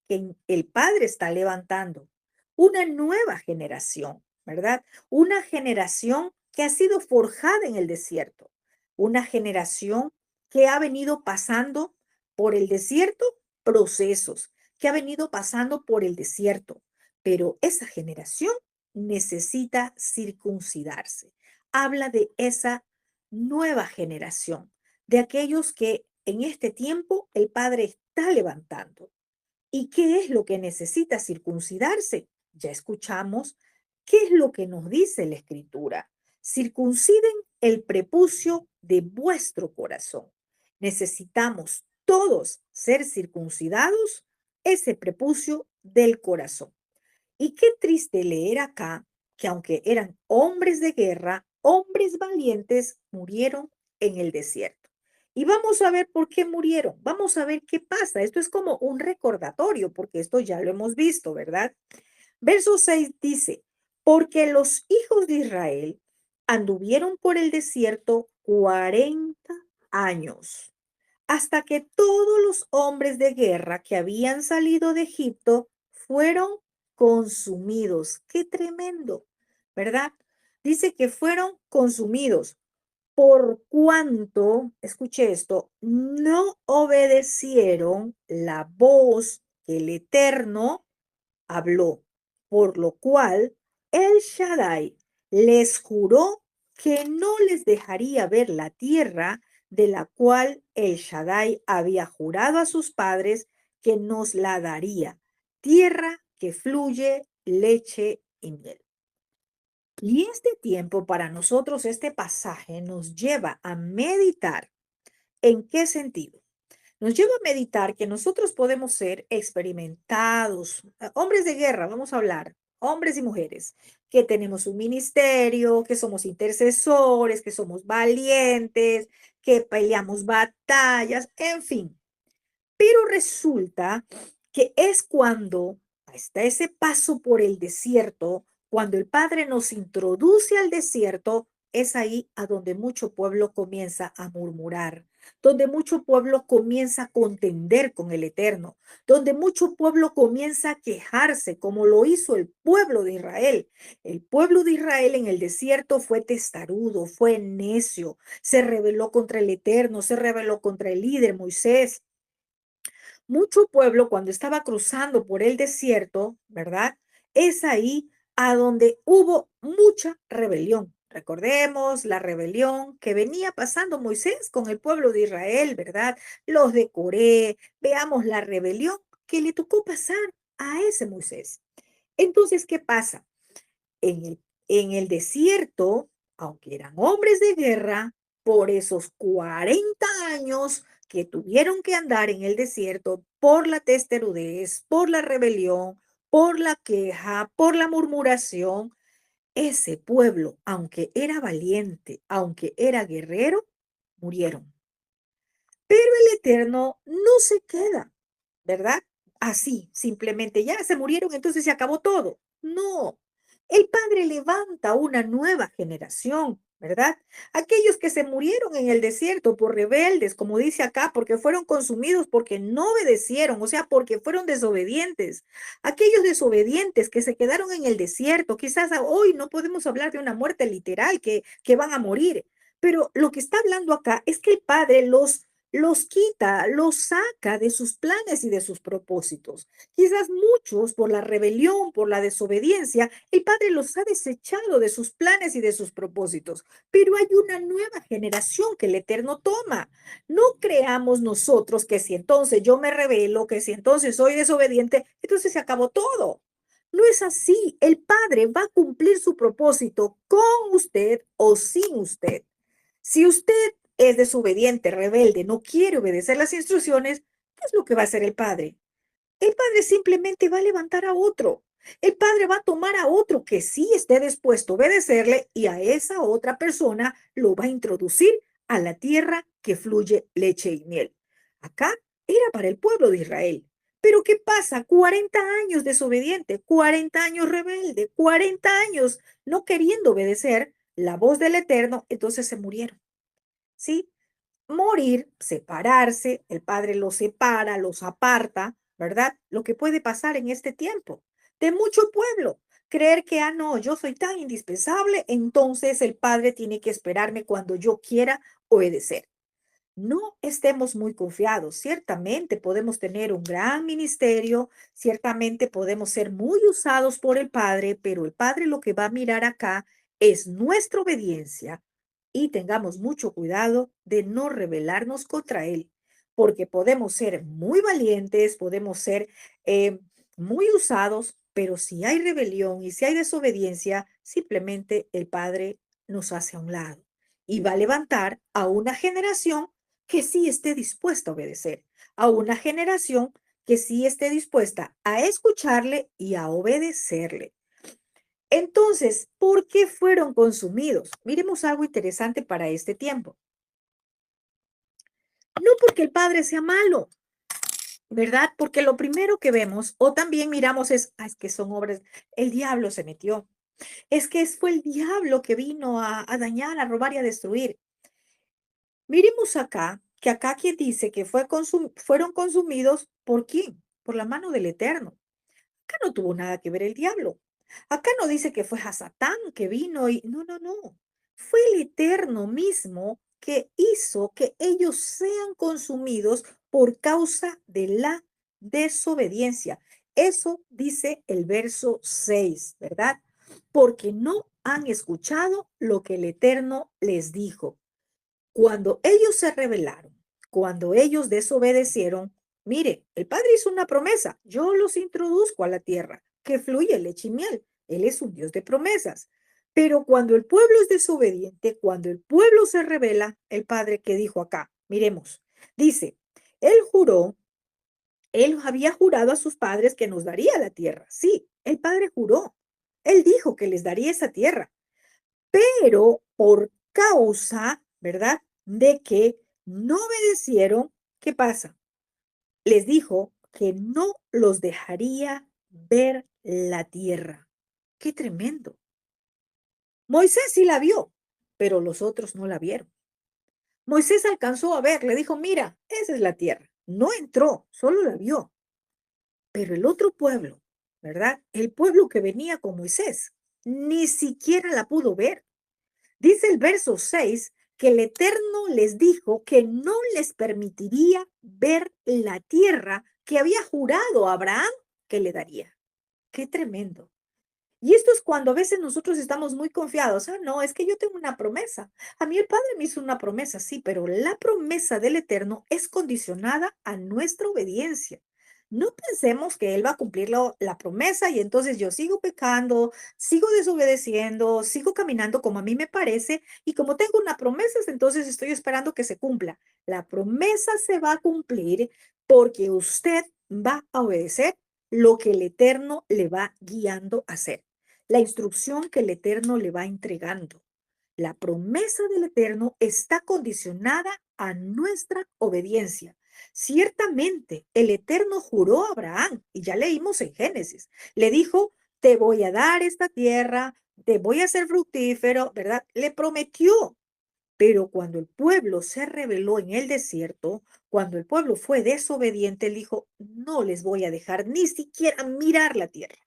que el Padre está levantando, una nueva generación, ¿verdad? Una generación que ha sido forjada en el desierto, una generación que ha venido pasando por el desierto procesos, que ha venido pasando por el desierto, pero esa generación necesita circuncidarse. Habla de esa nueva generación, de aquellos que en este tiempo el Padre está levantando. ¿Y qué es lo que necesita circuncidarse? Ya escuchamos qué es lo que nos dice la Escritura. Circunciden el prepucio de vuestro corazón. Necesitamos todos ser circuncidados ese prepucio del corazón. Y qué triste leer acá que aunque eran hombres de guerra, hombres valientes, murieron en el desierto. Y vamos a ver por qué murieron. Vamos a ver qué pasa. Esto es como un recordatorio, porque esto ya lo hemos visto, ¿verdad? Verso 6 dice, porque los hijos de Israel anduvieron por el desierto 40 años hasta que todos los hombres de guerra que habían salido de Egipto fueron consumidos. Qué tremendo, ¿verdad? Dice que fueron consumidos por cuanto, escuche esto, no obedecieron la voz que el Eterno habló, por lo cual el Shaddai les juró que no les dejaría ver la tierra de la cual el Shaddai había jurado a sus padres que nos la daría, tierra que fluye leche y miel. Y este tiempo para nosotros, este pasaje nos lleva a meditar. ¿En qué sentido? Nos lleva a meditar que nosotros podemos ser experimentados, hombres de guerra, vamos a hablar, hombres y mujeres, que tenemos un ministerio, que somos intercesores, que somos valientes, que peleamos batallas, en fin. Pero resulta que es cuando está ese paso por el desierto, cuando el Padre nos introduce al desierto, es ahí a donde mucho pueblo comienza a murmurar, donde mucho pueblo comienza a contender con el Eterno, donde mucho pueblo comienza a quejarse, como lo hizo el pueblo de Israel. El pueblo de Israel en el desierto fue testarudo, fue necio, se rebeló contra el Eterno, se rebeló contra el líder Moisés. Mucho pueblo cuando estaba cruzando por el desierto, ¿verdad? Es ahí a donde hubo mucha rebelión. Recordemos la rebelión que venía pasando Moisés con el pueblo de Israel, ¿verdad? Los de Coré, veamos la rebelión que le tocó pasar a ese Moisés. Entonces, ¿qué pasa? En el desierto, aunque eran hombres de guerra, por esos 40 años que tuvieron que andar en el desierto por la testerudez, por la rebelión, por la queja, por la murmuración, ese pueblo, aunque era valiente, aunque era guerrero, murieron. Pero el Eterno no se queda, ¿verdad? Así, simplemente ya se murieron, entonces se acabó todo. No, el Padre levanta una nueva generación, ¿verdad? Aquellos que se murieron en el desierto por rebeldes, como dice acá, porque fueron consumidos porque no obedecieron, o sea, porque fueron desobedientes. Aquellos desobedientes que se quedaron en el desierto, quizás hoy no podemos hablar de una muerte literal que van a morir, pero lo que está hablando acá es que el Padre los quita, los saca de sus planes y de sus propósitos. Quizás muchos, por la rebelión, por la desobediencia, el Padre los ha desechado de sus planes y de sus propósitos. Pero hay una nueva generación que el Eterno toma. No creamos nosotros que si entonces yo me rebelo, que si entonces soy desobediente, entonces se acabó todo. No es así. El Padre va a cumplir su propósito con usted o sin usted. Si usted es desobediente, rebelde, no quiere obedecer las instrucciones, ¿qué es lo que va a hacer el padre? El padre simplemente va a levantar a otro. El padre va a tomar a otro que sí esté dispuesto a obedecerle y a esa otra persona lo va a introducir a la tierra que fluye leche y miel. Acá era para el pueblo de Israel. Pero ¿qué pasa? 40 años desobediente, 40 años rebelde, 40 años no queriendo obedecer la voz del Eterno, entonces se murieron. ¿Sí? Morir, separarse, el Padre los separa, los aparta, ¿verdad? Lo que puede pasar en este tiempo de mucho pueblo. Creer que, no, yo soy tan indispensable, entonces el Padre tiene que esperarme cuando yo quiera obedecer. No estemos muy confiados. Ciertamente podemos tener un gran ministerio, ciertamente podemos ser muy usados por el Padre, pero el Padre lo que va a mirar acá es nuestra obediencia y tengamos mucho cuidado de no rebelarnos contra Él, porque podemos ser muy valientes, podemos ser eh, muy usados, pero si hay rebelión y si hay desobediencia, simplemente el Padre nos hace a un lado y va a levantar a una generación que sí esté dispuesta a obedecer, a una generación que sí esté dispuesta a escucharle y a obedecerle. Entonces, ¿por qué fueron consumidos? Miremos algo interesante para este tiempo. No porque el padre sea malo, ¿verdad? Porque lo primero que vemos o también miramos es que son obras, el diablo se metió. Es que fue el diablo que vino a dañar, a robar y a destruir. Miremos acá, que acá quien dice que fueron consumidos, ¿por quién? Por la mano del Eterno. Acá no tuvo nada que ver el diablo. Acá no dice que fue a Satán que vino y no, no, no. Fue el Eterno mismo que hizo que ellos sean consumidos por causa de la desobediencia. Eso dice el verso 6, ¿verdad? Porque no han escuchado lo que el Eterno les dijo. Cuando ellos se rebelaron, cuando ellos desobedecieron, mire, el Padre hizo una promesa, yo los introduzco a la tierra, que fluye leche y miel. Él es un Dios de promesas. Pero cuando el pueblo es desobediente, cuando el pueblo se rebela, el Padre que dijo acá, miremos, dice, él juró, él había jurado a sus padres que nos daría la tierra. Sí, el Padre juró. Él dijo que les daría esa tierra, pero por causa, ¿verdad? De que no obedecieron, ¿qué pasa? Les dijo que no los dejaría ver la tierra. ¡Qué tremendo! Moisés sí la vio, pero los otros no la vieron. Moisés alcanzó a ver, le dijo, mira, esa es la tierra. No entró, solo la vio. Pero el otro pueblo, ¿verdad? El pueblo que venía con Moisés, ni siquiera la pudo ver. Dice el verso 6 que el Eterno les dijo que no les permitiría ver la tierra que había jurado a Abraham que le daría. Qué tremendo. Y esto es cuando a veces nosotros estamos muy confiados. Ah, no, es que yo tengo una promesa. A mí el Padre me hizo una promesa, sí, pero la promesa del Eterno es condicionada a nuestra obediencia. No pensemos que Él va a cumplir la promesa y entonces yo sigo pecando, sigo desobedeciendo, sigo caminando como a mí me parece y como tengo una promesa, entonces estoy esperando que se cumpla. La promesa se va a cumplir porque usted va a obedecer lo que el Eterno le va guiando a hacer, la instrucción que el Eterno le va entregando. La promesa del Eterno está condicionada a nuestra obediencia. Ciertamente, el Eterno juró a Abraham, y ya leímos en Génesis, le dijo, te voy a dar esta tierra, te voy a hacer fructífero, ¿verdad? Le prometió. Pero cuando el pueblo se rebeló en el desierto, cuando el pueblo fue desobediente, él dijo, no les voy a dejar ni siquiera mirar la tierra,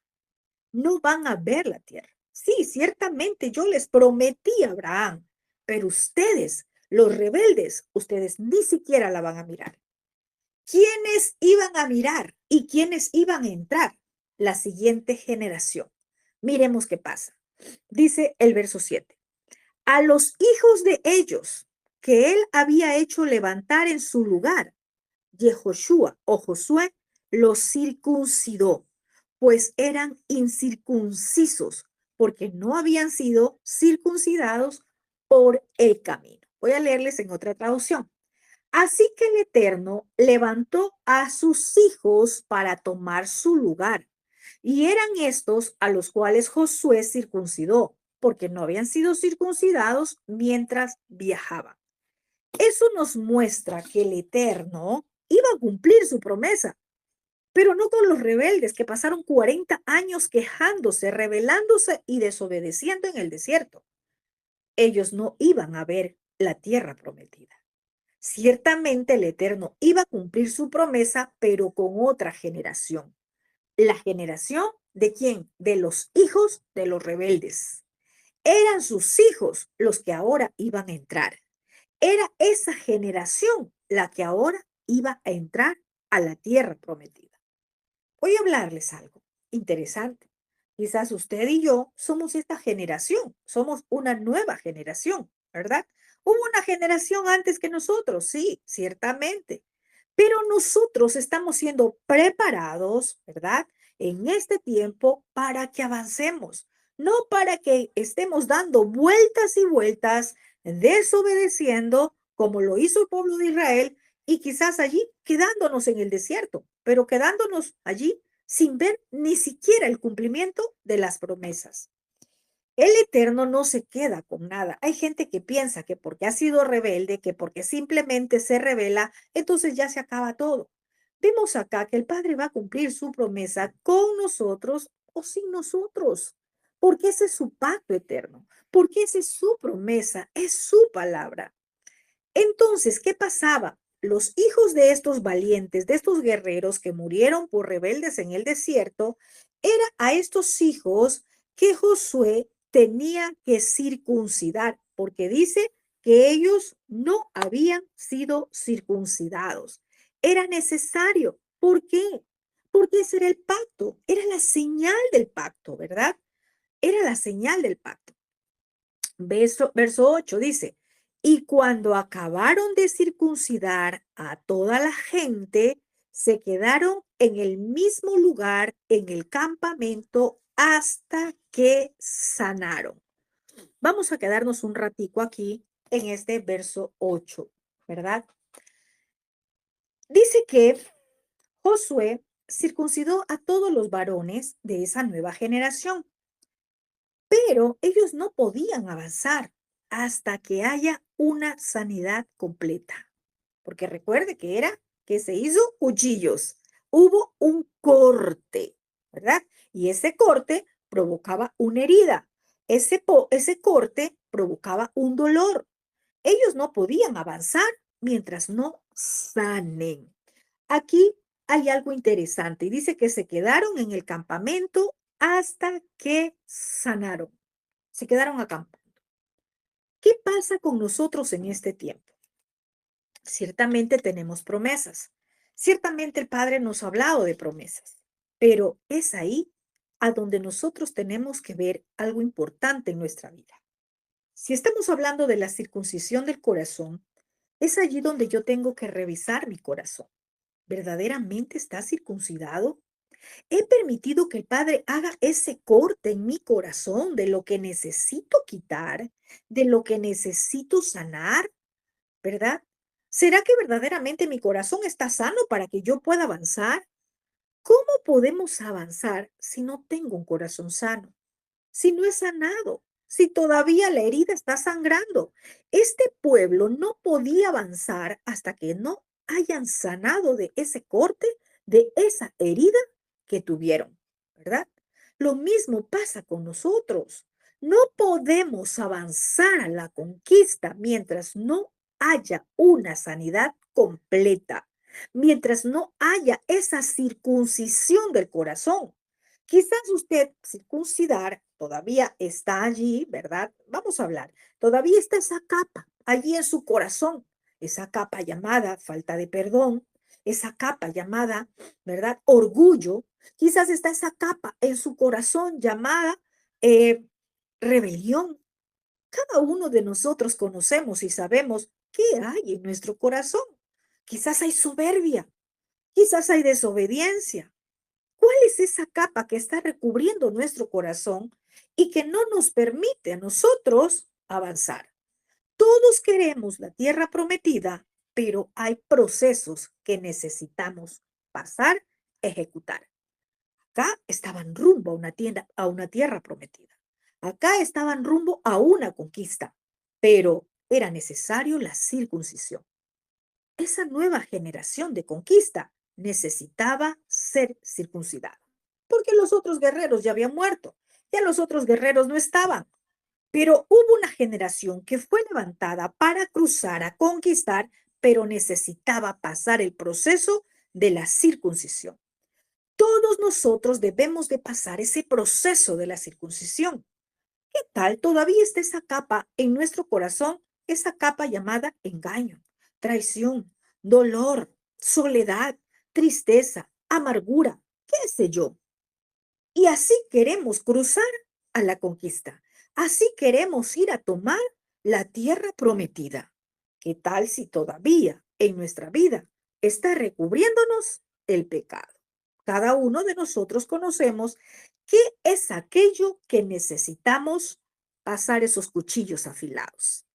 no van a ver la tierra. Sí, ciertamente yo les prometí a Abraham, pero ustedes, los rebeldes, ustedes ni siquiera la van a mirar. ¿Quiénes iban a mirar y quiénes iban a entrar? La siguiente generación. Miremos qué pasa. Dice el verso 7. A los hijos de ellos que él había hecho levantar en su lugar, Yehoshua o Josué los circuncidó, pues eran incircuncisos, porque no habían sido circuncidados por el camino. Voy a leerles en otra traducción. Así que el Eterno levantó a sus hijos para tomar su lugar, y eran estos a los cuales Josué circuncidó, porque no habían sido circuncidados mientras viajaban. Eso nos muestra que el Eterno iba a cumplir su promesa, pero no con los rebeldes que pasaron 40 años quejándose, rebelándose y desobedeciendo en el desierto. Ellos no iban a ver la tierra prometida. Ciertamente el Eterno iba a cumplir su promesa, pero con otra generación. La generación de quién? De los hijos de los rebeldes. Eran sus hijos los que ahora iban a entrar. Era esa generación la que ahora iba a entrar a la tierra prometida. Voy a hablarles algo interesante. Quizás usted y yo somos esta generación, somos una nueva generación, ¿verdad? Hubo una generación antes que nosotros, sí, ciertamente, Pero nosotros estamos siendo preparados, ¿verdad? En este tiempo para que avancemos, no para que estemos dando vueltas y vueltas, desobedeciendo como lo hizo el pueblo de Israel y quizás allí quedándonos en el desierto, pero quedándonos allí sin ver ni siquiera el cumplimiento de las promesas. El Eterno no se queda con nada. Hay gente que piensa que porque ha sido rebelde, que porque simplemente se revela, entonces ya se acaba todo. Vemos acá que el Padre va a cumplir su promesa con nosotros o sin nosotros, porque ese es su pacto eterno, porque esa es su promesa, es su palabra. Entonces, ¿qué pasaba? Los hijos de estos valientes, de estos guerreros que murieron por rebeldes en el desierto, era a estos hijos que Josué tenía que circuncidar, porque dice que ellos no habían sido circuncidados. Era necesario. ¿Por qué? Porque ese era el pacto, era la señal del pacto, ¿verdad? Era la señal del pacto. Verso 8 dice, y cuando acabaron de circuncidar a toda la gente, se quedaron en el mismo lugar en el campamento hasta que sanaron. Vamos a quedarnos un ratico aquí en este verso 8, ¿verdad? Dice que Josué circuncidó a todos los varones de esa nueva generación. Pero ellos no podían avanzar hasta que haya una sanidad completa. Porque recuerde que era que se hizo cuchillos. Hubo un corte, ¿verdad? Y ese corte provocaba una herida. Ese corte provocaba un dolor. Ellos no podían avanzar mientras no sanen. Aquí hay algo interesante y dice que se quedaron en el campamento hasta que sanaron. Se quedaron acampando. ¿Qué pasa con nosotros en este tiempo? Ciertamente tenemos promesas. Ciertamente el Padre nos ha hablado de promesas, pero es ahí a donde nosotros tenemos que ver algo importante en nuestra vida. Si estamos hablando de la circuncisión del corazón, es allí donde yo tengo que revisar mi corazón. ¿Verdaderamente está circuncidado? ¿He permitido que el Padre haga ese corte en mi corazón de lo que necesito quitar, de lo que necesito sanar, verdad? ¿Será que verdaderamente mi corazón está sano para que yo pueda avanzar? ¿Cómo podemos avanzar si no tengo un corazón sano? Si no es sanado, si todavía la herida está sangrando. Este pueblo no podía avanzar hasta que no hayan sanado de ese corte, de esa herida que tuvieron, ¿verdad? Lo mismo pasa con nosotros. No podemos avanzar a la conquista mientras no haya una sanidad completa, mientras no haya esa circuncisión del corazón. Quizás usted circuncidar todavía está allí, ¿verdad? Vamos a hablar. Todavía está esa capa allí en su corazón, esa capa llamada falta de perdón, esa capa llamada, ¿verdad? Orgullo. Quizás está esa capa en su corazón llamada eh, rebelión. Cada uno de nosotros conocemos y sabemos qué hay en nuestro corazón. Quizás hay soberbia, quizás hay desobediencia. ¿Cuál es esa capa que está recubriendo nuestro corazón y que no nos permite a nosotros avanzar? Todos queremos la tierra prometida, pero hay procesos que necesitamos pasar, ejecutar. Acá estaban rumbo a una tierra prometida. Acá estaban rumbo a una conquista, pero era necesario la circuncisión. Esa nueva generación de conquista necesitaba ser circuncidada, porque los otros guerreros ya habían muerto, ya los otros guerreros no estaban. Pero hubo una generación que fue levantada para cruzar a conquistar, pero necesitaba pasar el proceso de la circuncisión. Todos nosotros debemos de pasar ese proceso de la circuncisión. ¿Qué tal? Todavía está esa capa en nuestro corazón, esa capa llamada engaño, traición, dolor, soledad, tristeza, amargura, qué sé yo. Y así queremos cruzar a la conquista. Así queremos ir a tomar la tierra prometida. ¿Qué tal si todavía en nuestra vida está recubriéndonos el pecado. Cada uno de nosotros conocemos qué es aquello que necesitamos pasar esos cuchillos afilados.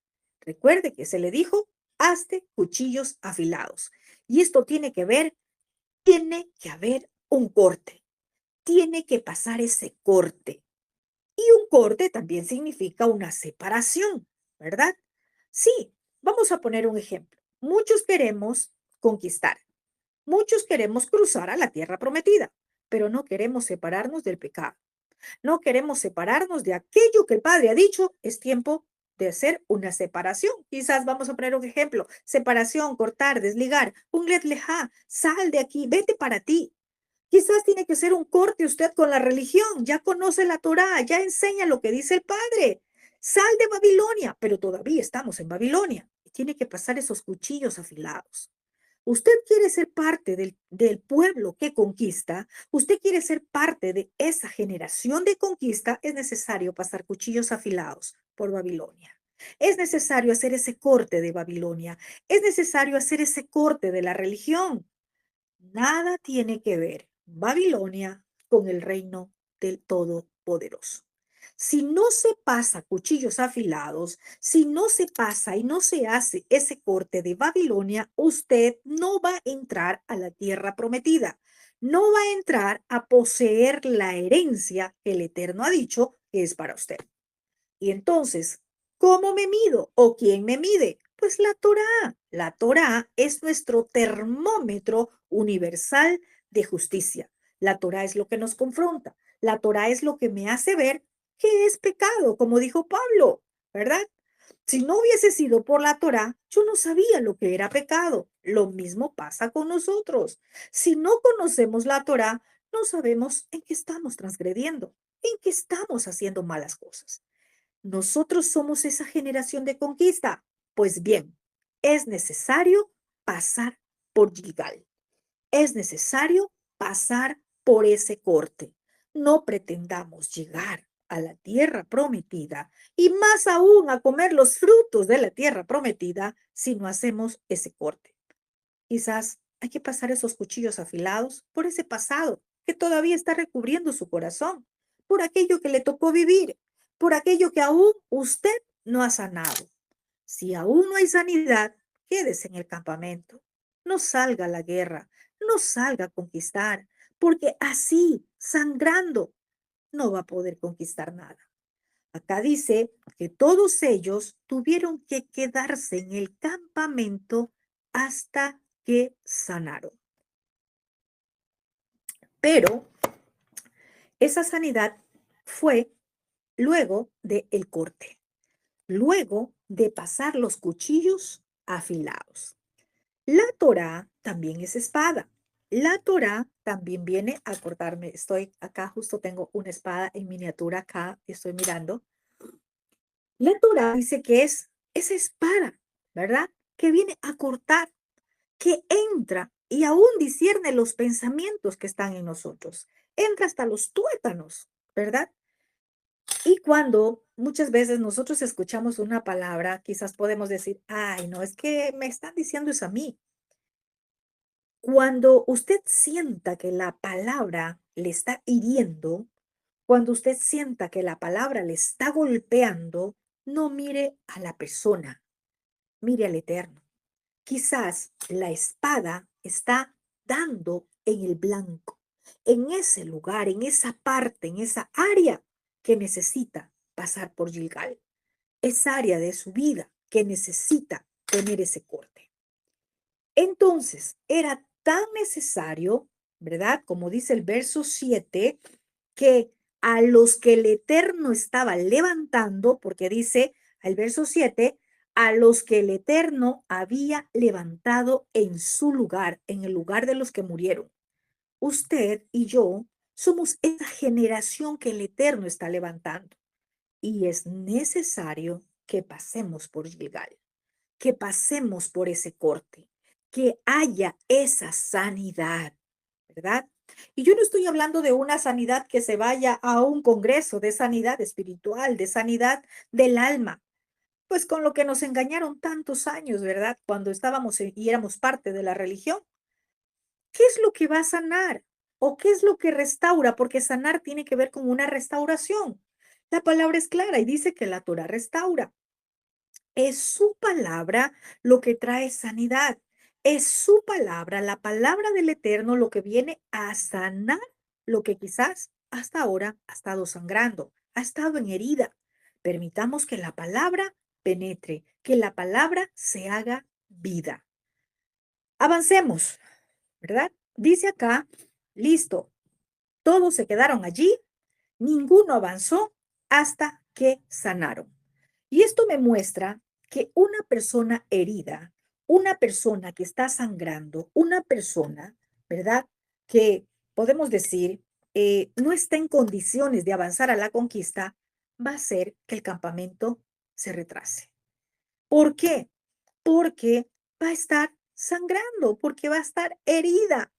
Recuerde que se le dijo, hazte cuchillos afilados. Y esto tiene que haber un corte, tiene que pasar ese corte. Y un corte también significa una separación, ¿verdad? Sí, vamos a poner un ejemplo. Muchos queremos conquistar, muchos queremos cruzar a la tierra prometida, pero no queremos separarnos del pecado. No queremos separarnos de aquello que el Padre ha dicho, es tiempo de hacer una separación. Quizás vamos a poner un ejemplo, separación, cortar, desligar, un let lejá, sal de aquí, vete para ti. Quizás tiene que hacer un corte usted con la religión, ya conoce la Torá, ya enseña lo que dice el Padre. Sal de Babilonia, pero todavía estamos en Babilonia. Y tiene que pasar esos cuchillos afilados. Usted quiere ser parte del pueblo que conquista, usted quiere ser parte de esa generación de conquista, es necesario pasar cuchillos afilados por Babilonia. Es necesario hacer ese corte de Babilonia. Es necesario hacer ese corte de la religión. Nada tiene que ver Babilonia con el reino del Todopoderoso. Si no se pasa cuchillos afilados, si no se pasa y no se hace ese corte de Babilonia, usted no va a entrar a la tierra prometida. No va a entrar a poseer la herencia que el Eterno ha dicho que es para usted. Y entonces, ¿cómo me mido o quién me mide? Pues la Torá. La Torá es nuestro termómetro universal de justicia. La Torá es lo que nos confronta. La Torá es lo que me hace ver qué es pecado, como dijo Pablo, ¿verdad? Si no hubiese sido por la Torá, yo no sabía lo que era pecado. Lo mismo pasa con nosotros. Si no conocemos la Torá, no sabemos en qué estamos transgrediendo, en qué estamos haciendo malas cosas. Nosotros somos esa generación de conquista. Pues bien, es necesario pasar por Gilgal. Es necesario pasar por ese corte. No pretendamos llegar a la tierra prometida y más aún a comer los frutos de la tierra prometida si no hacemos ese corte. Quizás hay que pasar esos cuchillos afilados por ese pasado que todavía está recubriendo su corazón, por aquello que le tocó vivir, por aquello que aún usted no ha sanado. Si aún no hay sanidad, quédese en el campamento. No salga a la guerra, no salga a conquistar, porque así, sangrando, no va a poder conquistar nada. Acá dice que todos ellos tuvieron que quedarse en el campamento hasta que sanaron. Pero esa sanidad fue luego del corte, luego de pasar los cuchillos afilados. La Torá también es espada. La Torá también viene a cortarme. Estoy acá, justo tengo una espada en miniatura acá, estoy mirando. La Torá dice que es esa espada, ¿verdad? Que viene a cortar, que entra y aún discierne los pensamientos que están en nosotros. Entra hasta los tuétanos, ¿verdad? Y cuando muchas veces nosotros escuchamos una palabra, quizás podemos decir, ay, no, es que me están diciendo eso a mí. Cuando usted sienta que la palabra le está hiriendo, cuando usted sienta que la palabra le está golpeando, no mire a la persona, mire al Eterno. Quizás la espada está dando en el blanco, en ese lugar, en esa parte, en esa área que necesita pasar por Gilgal. Esa área de su vida que necesita tener ese corte. Entonces, era tan necesario, ¿verdad? Como dice el verso 7, que a los que el Eterno estaba levantando, porque dice el verso 7, a los que el Eterno había levantado en su lugar, en el lugar de los que murieron. Usted y yo somos esa generación que el Eterno está levantando. Y es necesario que pasemos por Gilgal, que pasemos por ese corte, que haya esa sanidad, ¿verdad? Y yo no estoy hablando de una sanidad que se vaya a un congreso de sanidad espiritual, de sanidad del alma, pues con lo que nos engañaron tantos años, ¿verdad? Cuando estábamos y éramos parte de la religión, ¿Qué es lo que va a sanar? ¿O qué es lo que restaura? Porque sanar tiene que ver con una restauración. La palabra es clara y dice que la Torah restaura. Es su palabra lo que trae sanidad. Es su palabra, la palabra del Eterno, lo que viene a sanar lo que quizás hasta ahora ha estado sangrando, ha estado en herida. Permitamos que la palabra penetre, que la palabra se haga vida. Avancemos, ¿verdad? Dice acá, listo, todos se quedaron allí, ninguno avanzó hasta que sanaron. Y esto me muestra que una persona herida, una persona que está sangrando, una persona, ¿verdad? Que podemos decir no está en condiciones de avanzar a la conquista, va a hacer que el campamento se retrase. ¿Por qué? Porque va a estar sangrando, porque va a estar herida.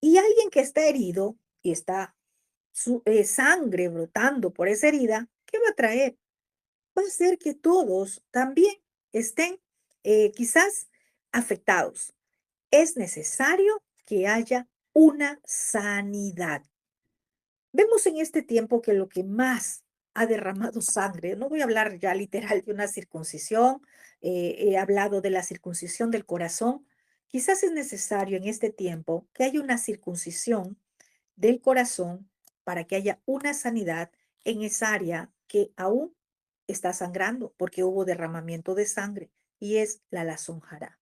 Y alguien que está herido y está su sangre brotando por esa herida, ¿qué va a traer? Va a ser que todos también estén quizás afectados. Es necesario que haya una sanidad. Vemos en este tiempo que lo que más ha derramado sangre, no voy a hablar ya literal de una circuncisión, he hablado de la circuncisión del corazón, quizás es necesario en este tiempo que haya una circuncisión del corazón para que haya una sanidad en esa área que aún está sangrando porque hubo derramamiento de sangre y es la lazonjara.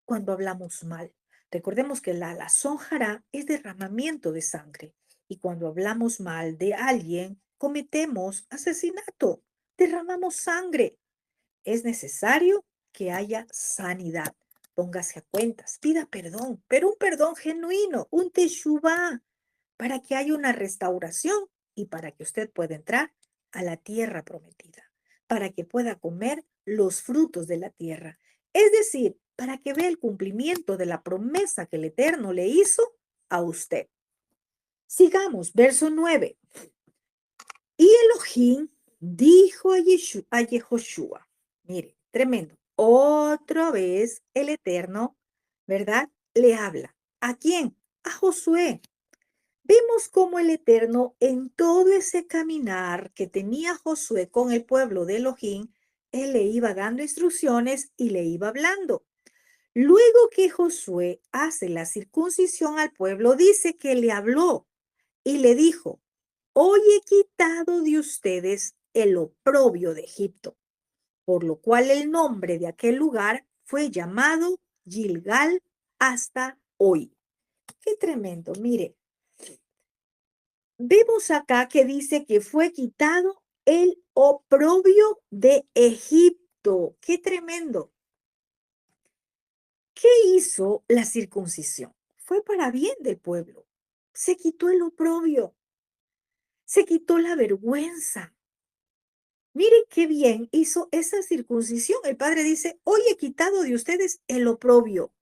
Cuando hablamos mal, recordemos que la lazonjara es derramamiento de sangre y cuando hablamos mal de alguien, cometemos asesinato, derramamos sangre. Es necesario que haya sanidad. Póngase a cuentas, pida perdón, pero un perdón genuino, un teshuvá, para que haya una restauración y para que usted pueda entrar a la tierra prometida, para que pueda comer los frutos de la tierra. Es decir, para que vea el cumplimiento de la promesa que el Eterno le hizo a usted. Sigamos, verso 9. Y Elohim dijo a Yehoshua, mire, tremendo, otra vez el Eterno, ¿verdad? Le habla. ¿A quién? A Josué. Vemos cómo el Eterno en todo ese caminar que tenía Josué con el pueblo de Elohim, él le iba dando instrucciones y le iba hablando. Luego que Josué hace la circuncisión al pueblo, dice que le habló y le dijo, hoy he quitado de ustedes el oprobio de Egipto, por lo cual el nombre de aquel lugar fue llamado Gilgal hasta hoy. Qué tremendo, mire. Vemos acá que dice que fue quitado el oprobio de Egipto. Qué tremendo. ¿Qué hizo la circuncisión? Fue para bien del pueblo. Se quitó el oprobio, se quitó la vergüenza. Miren qué bien hizo esa circuncisión. El padre dice, hoy he quitado de ustedes el oprobio.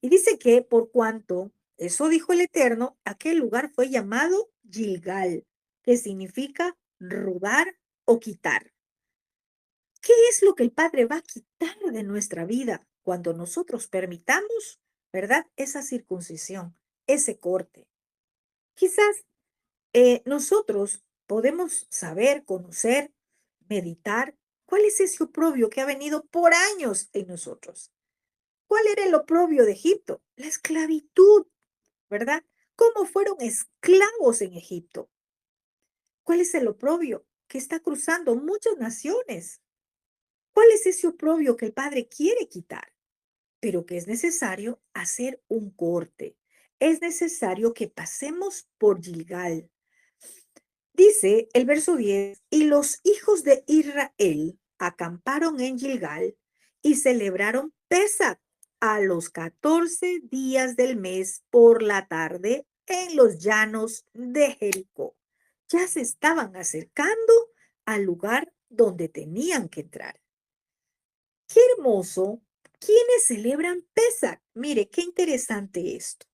Y dice que por cuanto, eso dijo el Eterno, aquel lugar fue llamado Gilgal, que significa rodar o quitar. ¿Qué es lo que el Padre va a quitar de nuestra vida cuando nosotros permitamos, verdad, esa circuncisión, ese corte? Quizás nosotros podemos saber, conocer, meditar cuál es ese oprobio que ha venido por años en nosotros. ¿Cuál era el oprobio de Egipto? La esclavitud, ¿verdad? ¿Cómo fueron esclavos en Egipto? ¿Cuál es el oprobio que está cruzando muchas naciones? ¿Cuál es ese oprobio que el Padre quiere quitar? Pero que es necesario hacer un corte. Es necesario que pasemos por Gilgal. Dice el verso 10, y los hijos de Israel acamparon en Gilgal y celebraron Pesach a los 14 días del mes por la tarde en los llanos de Jericó. Ya se estaban acercando al lugar donde tenían que entrar. Qué hermoso. ¿Quiénes celebran Pesach? Mire, qué interesante esto.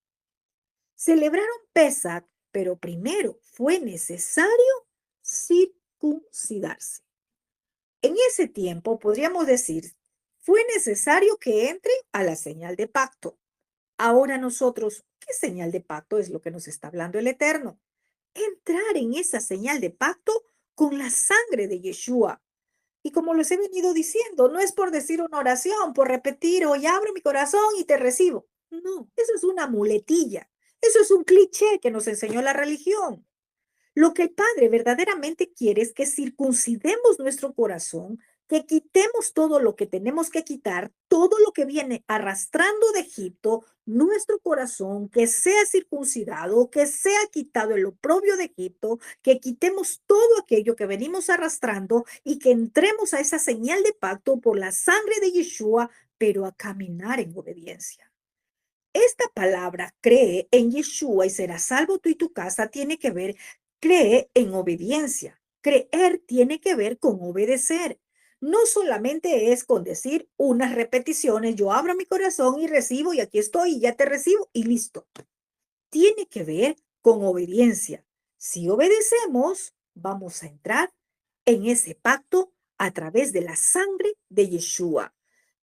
Celebraron Pesach, pero primero fue necesario circuncidarse. En ese tiempo, podríamos decir, fue necesario que entren a la señal de pacto. Ahora nosotros, ¿qué señal de pacto es lo que nos está hablando el Eterno? Entrar en esa señal de pacto con la sangre de Yeshua. Y como les he venido diciendo, no es por decir una oración, por repetir, hoy abro mi corazón y te recibo. No, eso es una muletilla. Eso es un cliché que nos enseñó la religión. Lo que el Padre verdaderamente quiere es que circuncidemos nuestro corazón, que quitemos todo lo que tenemos que quitar, todo lo que viene arrastrando de Egipto, nuestro corazón, que sea circuncidado, que sea quitado el oprobio de Egipto, que quitemos todo aquello que venimos arrastrando y que entremos a esa señal de pacto por la sangre de Yeshua, pero a caminar en obediencia. Esta palabra, cree en Yeshua y serás salvo tú y tu casa, tiene que ver, cree en obediencia. Creer tiene que ver con obedecer. No solamente es con decir unas repeticiones, yo abro mi corazón y recibo y aquí estoy y ya te recibo y listo. Tiene que ver con obediencia. Si obedecemos, vamos a entrar en ese pacto a través de la sangre de Yeshua.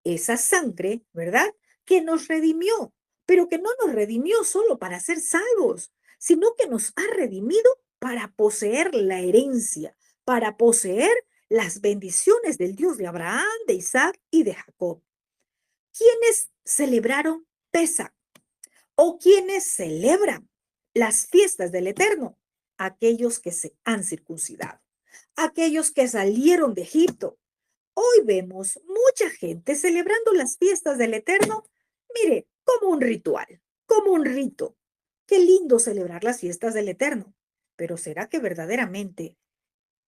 Esa sangre, ¿verdad? Que nos redimió, pero que no nos redimió solo para ser salvos, sino que nos ha redimido para poseer la herencia, para poseer las bendiciones del Dios de Abraham, de Isaac y de Jacob. ¿Quiénes celebraron Pesach? ¿O quienes celebran las fiestas del Eterno? Aquellos que se han circuncidado, aquellos que salieron de Egipto. Hoy vemos mucha gente celebrando las fiestas del Eterno, mire, como un ritual, como un rito. Qué lindo celebrar las fiestas del Eterno, pero ¿será que verdaderamente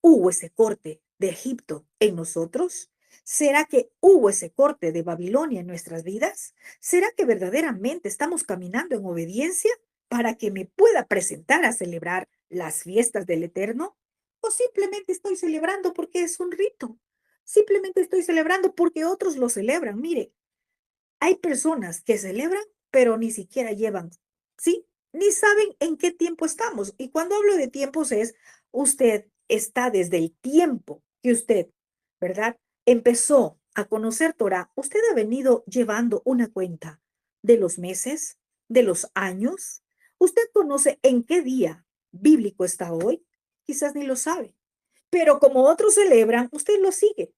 hubo ese corte de Egipto en nosotros? ¿Será que hubo ese corte de Babilonia en nuestras vidas? ¿Será que verdaderamente estamos caminando en obediencia para que me pueda presentar a celebrar las fiestas del Eterno? ¿O simplemente estoy celebrando porque es un rito? Simplemente estoy celebrando porque otros lo celebran. Mire, hay personas que celebran, pero ni siquiera llevan, ¿sí? Ni saben en qué tiempo estamos. Y cuando hablo de tiempos es, usted está desde el tiempo que usted, ¿verdad? Empezó a conocer Torah. Usted ha venido llevando una cuenta de los meses, de los años. ¿Usted conoce en qué día bíblico está hoy? Quizás ni lo sabe. Pero como otros celebran, usted lo sigue.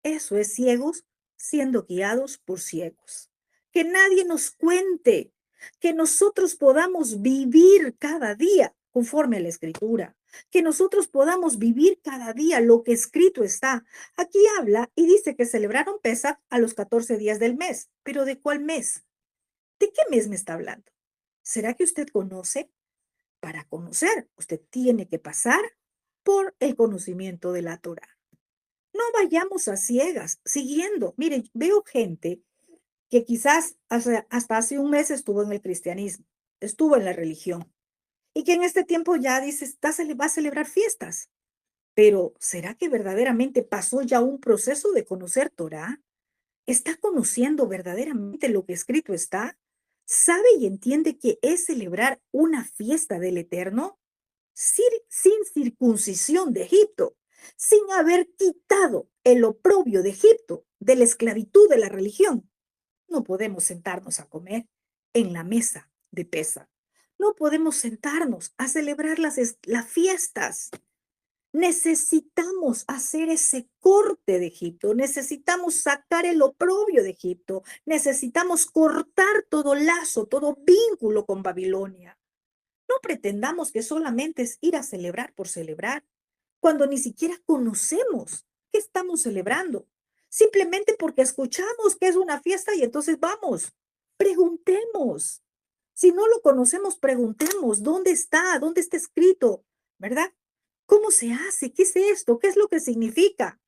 Eso es ciegos siendo guiados por ciegos. Que nadie nos cuente, que nosotros podamos vivir cada día conforme a la escritura, que nosotros podamos vivir cada día lo que escrito está. Aquí habla y dice que celebraron Pesach a los 14 días del mes. ¿Pero de cuál mes? ¿De qué mes me está hablando? ¿Será que usted conoce? Para conocer, usted tiene que pasar por el conocimiento de la Torah. No vayamos a ciegas, siguiendo. Miren, veo gente que quizás hasta hace un mes estuvo en el cristianismo, estuvo en la religión, y que en este tiempo ya dice, va a celebrar fiestas. Pero ¿será que verdaderamente pasó ya un proceso de conocer Torah? ¿Está conociendo verdaderamente lo que escrito está? ¿Sabe y entiende que es celebrar una fiesta del Eterno? Sin circuncisión de Egipto, sin haber quitado el oprobio de Egipto, de la esclavitud de la religión. No podemos sentarnos a comer en la mesa de Pesa. No podemos sentarnos a celebrar las fiestas. Necesitamos hacer ese corte de Egipto, necesitamos sacar el oprobio de Egipto, necesitamos cortar todo lazo, todo vínculo con Babilonia. No pretendamos que solamente es ir a celebrar por celebrar, cuando ni siquiera conocemos qué estamos celebrando. Simplemente porque escuchamos que es una fiesta y entonces vamos. Preguntemos. Si no lo conocemos, preguntemos, ¿dónde está? ¿Dónde está escrito? ¿Verdad? ¿Cómo se hace? ¿Qué es esto? ¿Qué es lo que significa?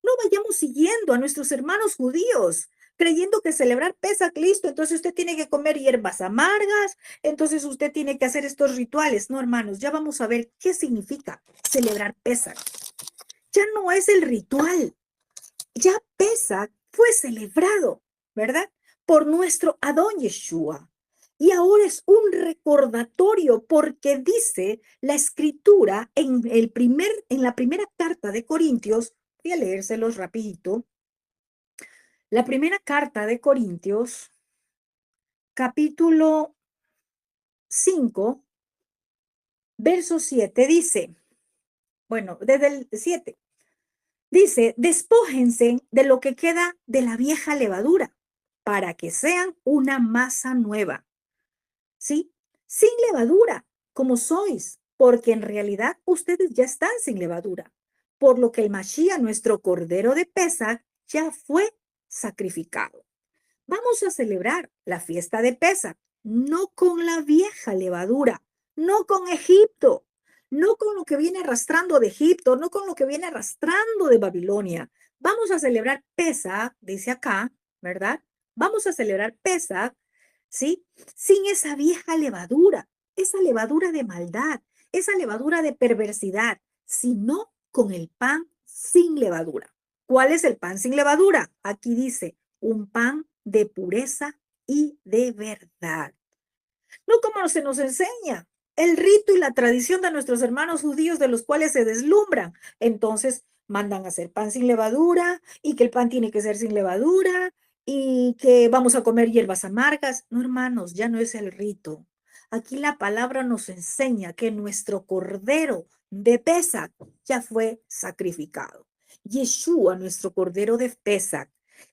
No vayamos siguiendo a nuestros hermanos judíos, creyendo que celebrar Pesach, listo, entonces usted tiene que comer hierbas amargas, entonces usted tiene que hacer estos rituales. No, hermanos, ya vamos a ver qué significa celebrar Pesach. Ya no es el ritual, ya Pesach fue celebrado, ¿verdad? Por nuestro Adón Yeshua. Y ahora es un recordatorio porque dice la escritura en la primera carta de Corintios, voy a leérselos rapidito. La primera carta de Corintios, capítulo 5, verso 7 dice, bueno, desde el 7, dice, despójense de lo que queda de la vieja levadura para que sean una masa nueva, ¿sí? Sin levadura, como sois, porque en realidad ustedes ya están sin levadura, por lo que el Mashiach, nuestro cordero de Pesach, ya fue sacrificado. Vamos a celebrar la fiesta de Pesach, no con la vieja levadura, no con Egipto, no con lo que viene arrastrando de Egipto, no con lo que viene arrastrando de Babilonia. Vamos a celebrar Pesach, dice acá, ¿verdad? Vamos a celebrar Pesach, ¿sí? Sin esa vieja levadura, esa levadura de maldad, esa levadura de perversidad, sino con el pan sin levadura. ¿Cuál es el pan sin levadura? Aquí dice, un pan de pureza y de verdad. No como se nos enseña el rito y la tradición de nuestros hermanos judíos de los cuales se deslumbran. Entonces mandan a hacer pan sin levadura y que el pan tiene que ser sin levadura y que vamos a comer hierbas amargas. No, hermanos, ya no es el rito. Aquí la palabra nos enseña que nuestro cordero de Pesach ya fue sacrificado. Yeshua, nuestro cordero de Pesach.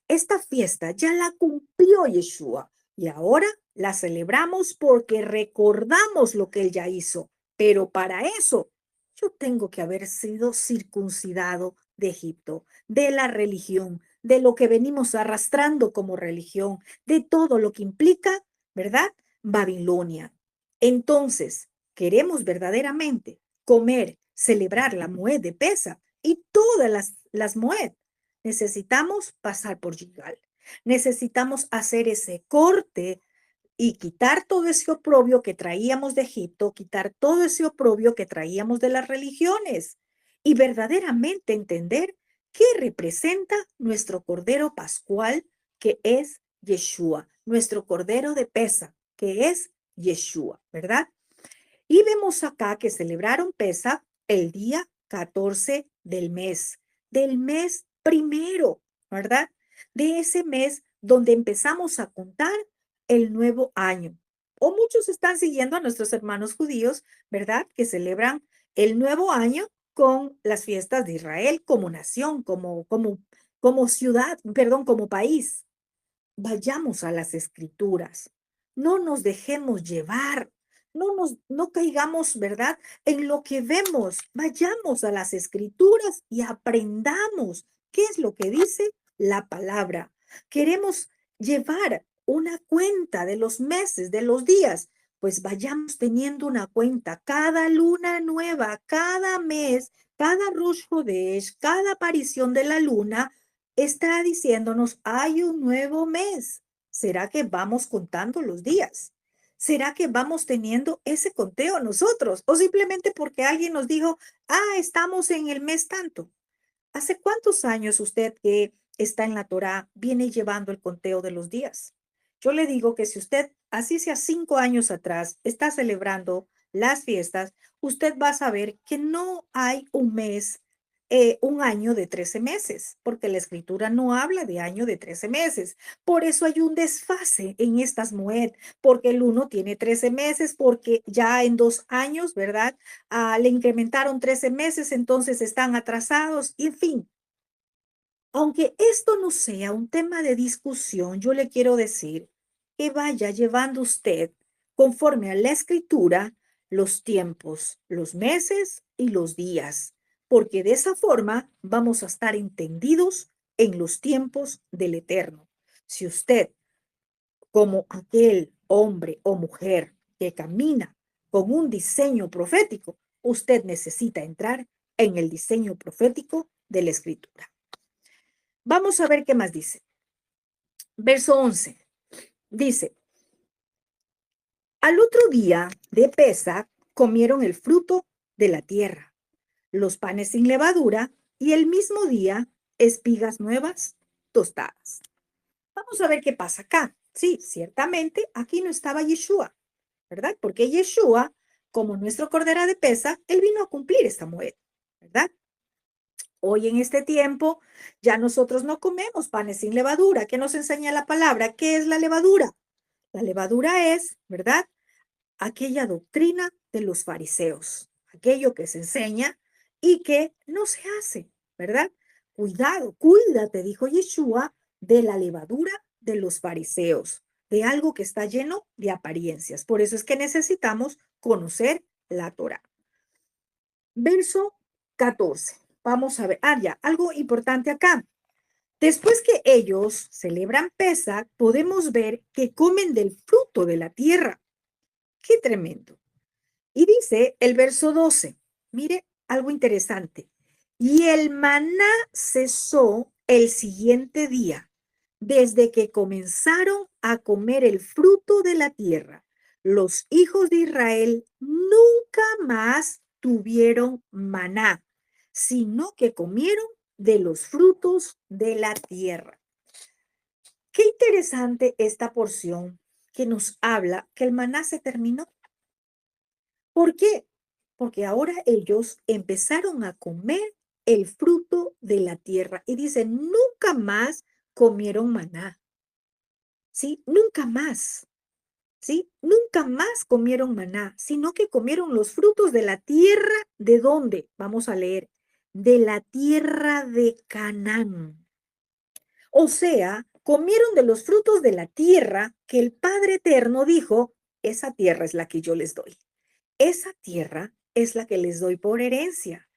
Esta fiesta ya la cumplió Yeshua y ahora la celebramos porque recordamos lo que él ya hizo, pero para eso yo tengo que haber sido circuncidado de Egipto, de la religión, de lo que venimos arrastrando como religión, de todo lo que implica, ¿verdad? Babilonia. Entonces, queremos verdaderamente comer, celebrar la Moed de Pesa y todas las Moed. Necesitamos pasar por Gilgal. Necesitamos hacer ese corte y quitar todo ese oprobio que traíamos de Egipto, quitar todo ese oprobio que traíamos de las religiones y verdaderamente entender qué representa nuestro Cordero Pascual, que es Yeshua, nuestro Cordero de Pesa, que es Yeshua, ¿verdad? Y vemos acá que celebraron Pesa el día 14 del mes primero, ¿verdad? De ese mes donde empezamos a contar el nuevo año. O muchos están siguiendo a nuestros hermanos judíos, ¿verdad? Que celebran el nuevo año con las fiestas de Israel como nación, como ciudad, perdón, como país. Vayamos a las escrituras, no nos dejemos llevar, no caigamos, ¿verdad? En lo que vemos, vayamos a las escrituras y aprendamos qué es lo que dice la palabra. Queremos llevar una cuenta de los meses, de los días, pues vayamos teniendo una cuenta, cada luna nueva, cada mes, cada Rosh Hodesh, cada aparición de la luna está diciéndonos, hay un nuevo mes. ¿Será que vamos contando los días? ¿Será que vamos teniendo ese conteo nosotros? ¿O simplemente porque alguien nos dijo, estamos en el mes tanto? ¿Hace cuántos años usted que está en la Torá viene llevando el conteo de los días? Yo le digo que si usted, así sea 5 años atrás, está celebrando las fiestas, usted va a saber que no hay un mes, un año de 13 meses, porque la escritura no habla de año de 13 meses. Por eso hay un desfase en estas Moed, porque el uno tiene 13 meses, porque ya en 2 años, ¿verdad? Le incrementaron 13 meses, entonces están atrasados, y en fin. Aunque esto no sea un tema de discusión, yo le quiero decir que vaya llevando usted, conforme a la escritura, los tiempos, los meses y los días, porque de esa forma vamos a estar entendidos en los tiempos del Eterno. Si usted, como aquel hombre o mujer que camina con un diseño profético, usted necesita entrar en el diseño profético de la escritura. Vamos a ver qué más dice. Verso 11. Dice, al otro día de Pesach comieron el fruto de la tierra, los panes sin levadura y el mismo día espigas nuevas tostadas. Vamos a ver qué pasa acá. Sí, ciertamente aquí no estaba Yeshua, ¿verdad? Porque Yeshua, como nuestro cordero de Pesach, él vino a cumplir esta moed, ¿verdad? Hoy en este tiempo ya nosotros no comemos panes sin levadura. ¿Qué nos enseña la palabra? ¿Qué es la levadura? La levadura es, ¿verdad? Aquella doctrina de los fariseos, aquello que se enseña y que no se hace, ¿verdad? Cuidado, cuídate, dijo Yeshua, de la levadura de los fariseos, de algo que está lleno de apariencias. Por eso es que necesitamos conocer la Torá. Verso 14. Vamos a ver. Ya, algo importante acá. Después que ellos celebran Pesach, podemos ver que comen del fruto de la tierra. ¡Qué tremendo! Y dice el verso 12, mire algo interesante. Y el maná cesó el siguiente día, desde que comenzaron a comer el fruto de la tierra. Los hijos de Israel nunca más tuvieron maná, sino que comieron de los frutos de la tierra. Qué interesante esta porción que nos habla que el maná se terminó. ¿Por qué? Porque ahora ellos empezaron a comer el fruto de la tierra y dicen, nunca más comieron maná, ¿sí? Nunca más, ¿sí? Nunca más comieron maná, sino que comieron los frutos de la tierra. ¿De dónde? Vamos a leer. De la tierra de Canaán. O sea, comieron de los frutos de la tierra que el Padre Eterno dijo, esa tierra es la que yo les doy. Esa tierra es la que les doy por herencia.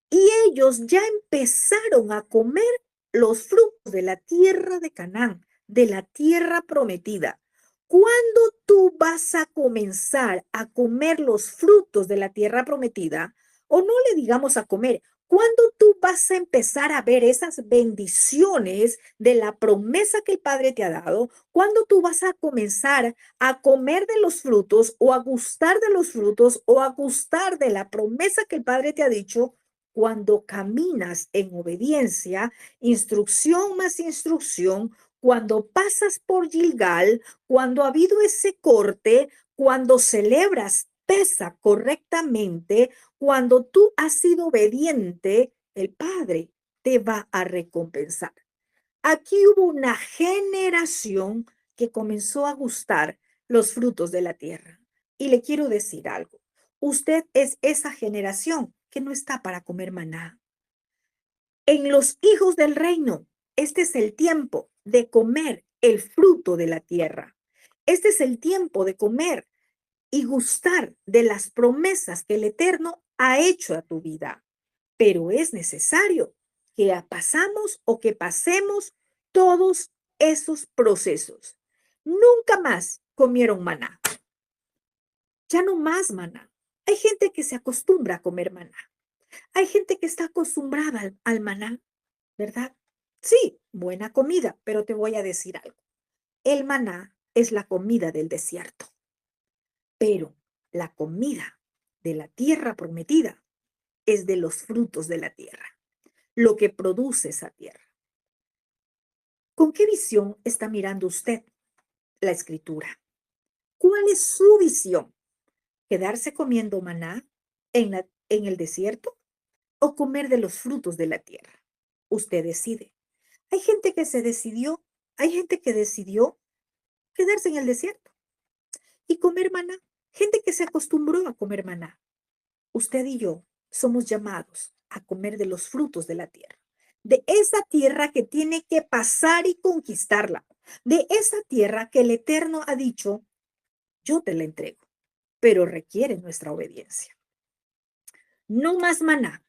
Y ellos ya empezaron a comer los frutos de la tierra de Canaán, de la tierra prometida. ¿Cuándo tú vas a comenzar a comer los frutos de la tierra prometida? O no le digamos a comer, ¿cuándo tú vas a empezar a ver esas bendiciones de la promesa que el Padre te ha dado? ¿Cuándo tú vas a comenzar a comer de los frutos o a gustar de los frutos o a gustar de la promesa que el Padre te ha dicho? Cuando caminas en obediencia, instrucción más instrucción, cuando pasas por Gilgal, cuando ha habido ese corte, cuando celebras pesa correctamente, cuando tú has sido obediente, el Padre te va a recompensar. Aquí hubo una generación que comenzó a gustar los frutos de la tierra. Y le quiero decir algo. Usted es esa generación que no está para comer maná. En los hijos del reino, este es el tiempo de comer el fruto de la tierra. Este es el tiempo de comer y gustar de las promesas que el Eterno ha hecho a tu vida. Pero es necesario que pasamos o que pasemos todos esos procesos. Nunca más comieron maná. Ya no más maná. Hay gente que se acostumbra a comer maná. Hay gente que está acostumbrada al maná, ¿verdad? Sí, buena comida, pero te voy a decir algo. El maná es la comida del desierto, pero la comida de la tierra prometida es de los frutos de la tierra, lo que produce esa tierra. ¿Con qué visión está mirando usted la escritura? ¿Cuál es su visión? ¿Quedarse comiendo maná en el desierto o comer de los frutos de la tierra? Usted decide. Hay gente que se decidió, hay gente que decidió quedarse en el desierto y comer maná. Gente que se acostumbró a comer maná. Usted y yo somos llamados a comer de los frutos de la tierra, de esa tierra que tiene que pasar y conquistarla, de esa tierra que el Eterno ha dicho, yo te la entrego, pero requiere nuestra obediencia. No más maná.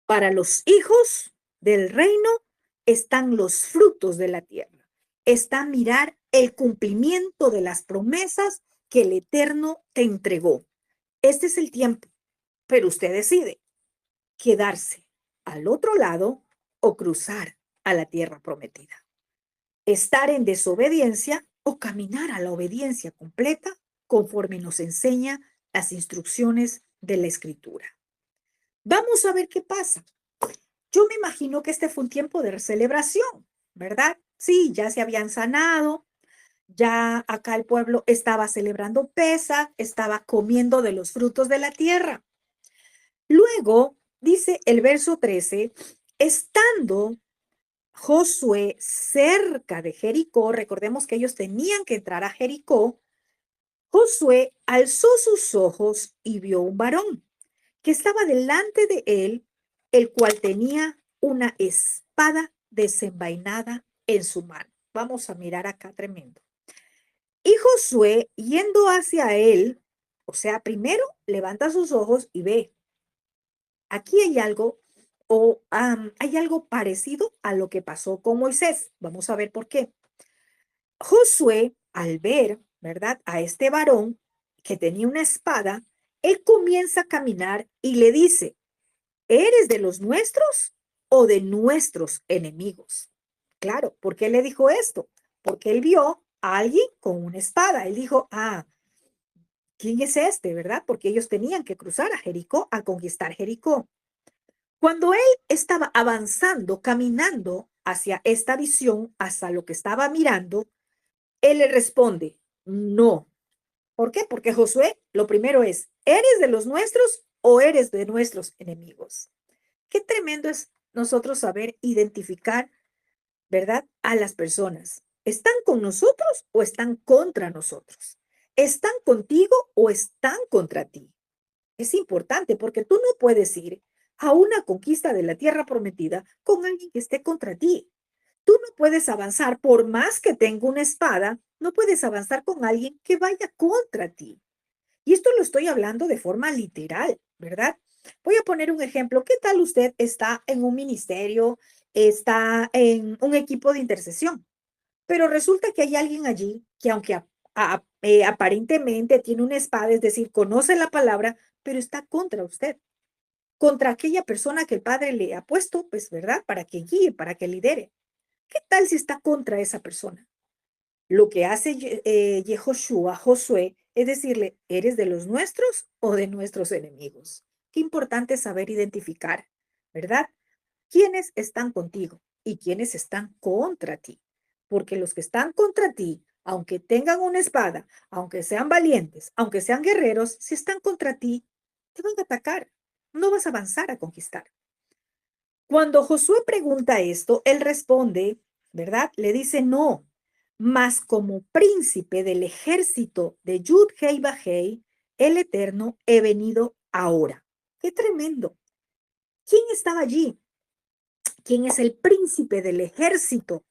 Para los hijos del reino están los frutos de la tierra. Está mirar el cumplimiento de las promesas que el Eterno te entregó. Este es el tiempo, pero usted decide quedarse al otro lado o cruzar a la tierra prometida. Estar en desobediencia o caminar a la obediencia completa conforme nos enseña las instrucciones de la Escritura. Vamos a ver qué pasa. Yo me imagino que este fue un tiempo de celebración, ¿verdad? Sí, ya se habían sanado, ya acá el pueblo estaba celebrando Pesaj, estaba comiendo de los frutos de la tierra. Luego, dice el verso 13, estando Josué cerca de Jericó, recordemos que ellos tenían que entrar a Jericó, Josué alzó sus ojos y vio un varón que estaba delante de él, el cual tenía una espada desenvainada en su mano. Vamos a mirar acá tremendo. Y Josué, yendo hacia él, o sea, primero levanta sus ojos y ve, aquí hay algo o hay algo parecido a lo que pasó con Moisés. Vamos a ver por qué. Josué, al ver, ¿verdad?, a este varón que tenía una espada, él comienza a caminar y le dice, ¿eres de los nuestros o de nuestros enemigos? Claro, ¿por qué le dijo esto? Porque él vio a alguien con una espada. Él dijo, ¿quién es este, verdad? Porque ellos tenían que cruzar a Jericó, a conquistar Jericó. Cuando él estaba avanzando, caminando hacia esta visión, hasta lo que estaba mirando, él le responde, no. ¿Por qué? Porque Josué, lo primero es, ¿eres de los nuestros o eres de nuestros enemigos? Qué tremendo es nosotros saber identificar, ¿verdad?, a las personas. ¿Están con nosotros o están contra nosotros? ¿Están contigo o están contra ti? Es importante porque tú no puedes ir a una conquista de la tierra prometida con alguien que esté contra ti. Tú no puedes avanzar, por más que tenga una espada, no puedes avanzar con alguien que vaya contra ti. Y esto lo estoy hablando de forma literal, ¿verdad? Voy a poner un ejemplo. ¿Qué tal usted está en un ministerio, está en un equipo de intercesión? Pero resulta que hay alguien allí que aunque aparentemente tiene una espada, es decir, conoce la palabra, pero está contra usted, contra aquella persona que el Padre le ha puesto, pues, ¿verdad? Para que guíe, para que lidere. ¿Qué tal si está contra esa persona? Lo que hace Yehoshua, Josué, es decirle, ¿eres de los nuestros o de nuestros enemigos? Qué importante saber identificar, ¿verdad? ¿Quiénes están contigo y quiénes están contra ti? Porque los que están contra ti, aunque tengan una espada, aunque sean valientes, aunque sean guerreros, si están contra ti, te van a atacar. No vas a avanzar a conquistar. Cuando Josué pregunta esto, él responde, ¿verdad? Le dice no, mas como príncipe del ejército de Yud Hei Bajei, el Eterno, he venido ahora. ¡Qué tremendo! ¿Quién estaba allí? ¿Quién es el príncipe del ejército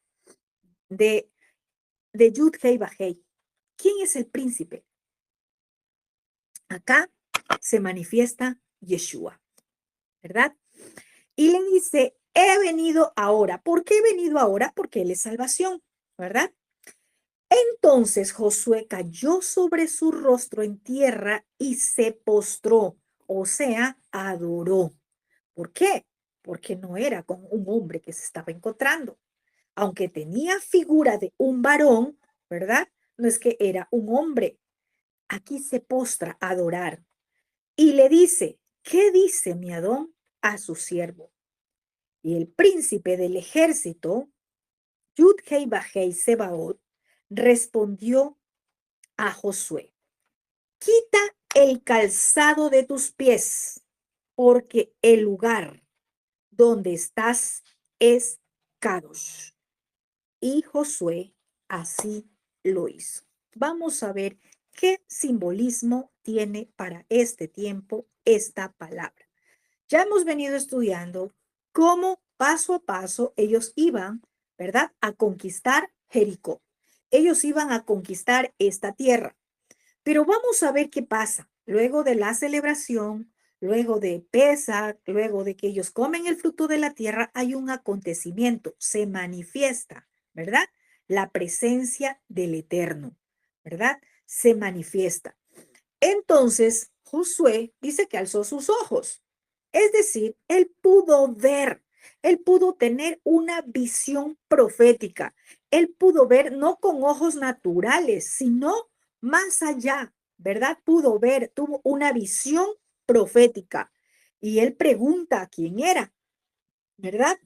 de, de Yud Hei Bajei? ¿Quién es el príncipe? Acá se manifiesta Yeshua, ¿verdad? Y le dice, he venido ahora. ¿Por qué he venido ahora? Porque Él es salvación, ¿verdad? Entonces Josué cayó sobre su rostro en tierra y se postró, o sea, adoró. ¿Por qué? Porque no era con un hombre que se estaba encontrando. Aunque tenía figura de un varón, ¿verdad? No es que era un hombre. Aquí se postra a adorar y le dice, ¿qué dice mi Adón a su siervo? Y el príncipe del ejército, Yud-Hei Bajei Sebaot, respondió a Josué, quita el calzado de tus pies, porque el lugar donde estás es Kadosh. Y Josué así lo hizo. Vamos a ver qué simbolismo tiene para este tiempo esta palabra. Ya hemos venido estudiando cómo paso a paso ellos iban, ¿verdad?, a conquistar Jericó. Ellos iban a conquistar esta tierra. Pero vamos a ver qué pasa luego de la celebración, luego de Pesach, luego de que ellos comen el fruto de la tierra, hay un acontecimiento, se manifiesta, ¿verdad? La presencia del Eterno, ¿verdad? Se manifiesta. Entonces, Josué dice que alzó sus ojos, es decir, él pudo tener una visión profética, él pudo ver no con ojos naturales, sino más allá, ¿verdad? Pudo ver, tuvo una visión profética y él pregunta quién era, ¿verdad?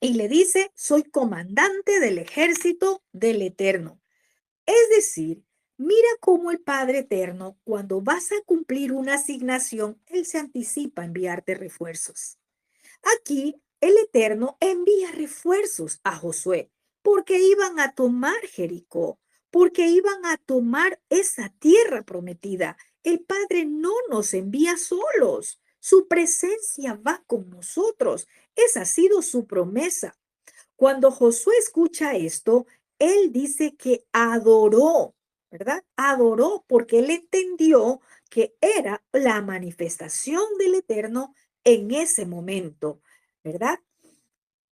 Y le dice, soy comandante del ejército del Eterno. Es decir, mira cómo el Padre Eterno, cuando vas a cumplir una asignación, Él se anticipa a enviarte refuerzos. Aquí el Eterno envía refuerzos a Josué porque iban a tomar Jericó, porque iban a tomar esa tierra prometida. El Padre no nos envía solos. Su presencia va con nosotros. Esa ha sido su promesa. Cuando Josué escucha esto, él dice que adoró, ¿verdad? Adoró porque él entendió que era la manifestación del Eterno en ese momento, ¿verdad?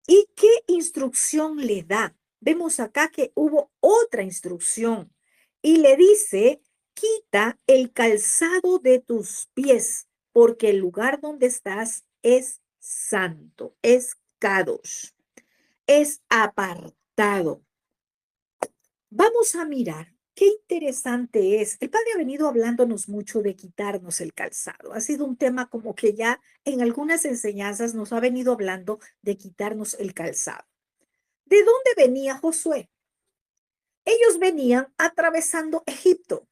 ¿Y qué instrucción le da? Vemos acá que hubo otra instrucción y le dice, quita el calzado de tus pies, porque el lugar donde estás es santo, es Kadosh, es apartado. Vamos a mirar qué interesante es. El padre ha venido hablándonos mucho de quitarnos el calzado. Ha sido un tema como que ya en algunas enseñanzas nos ha venido hablando de quitarnos el calzado. ¿De dónde venía Josué? Ellos venían atravesando Egipto,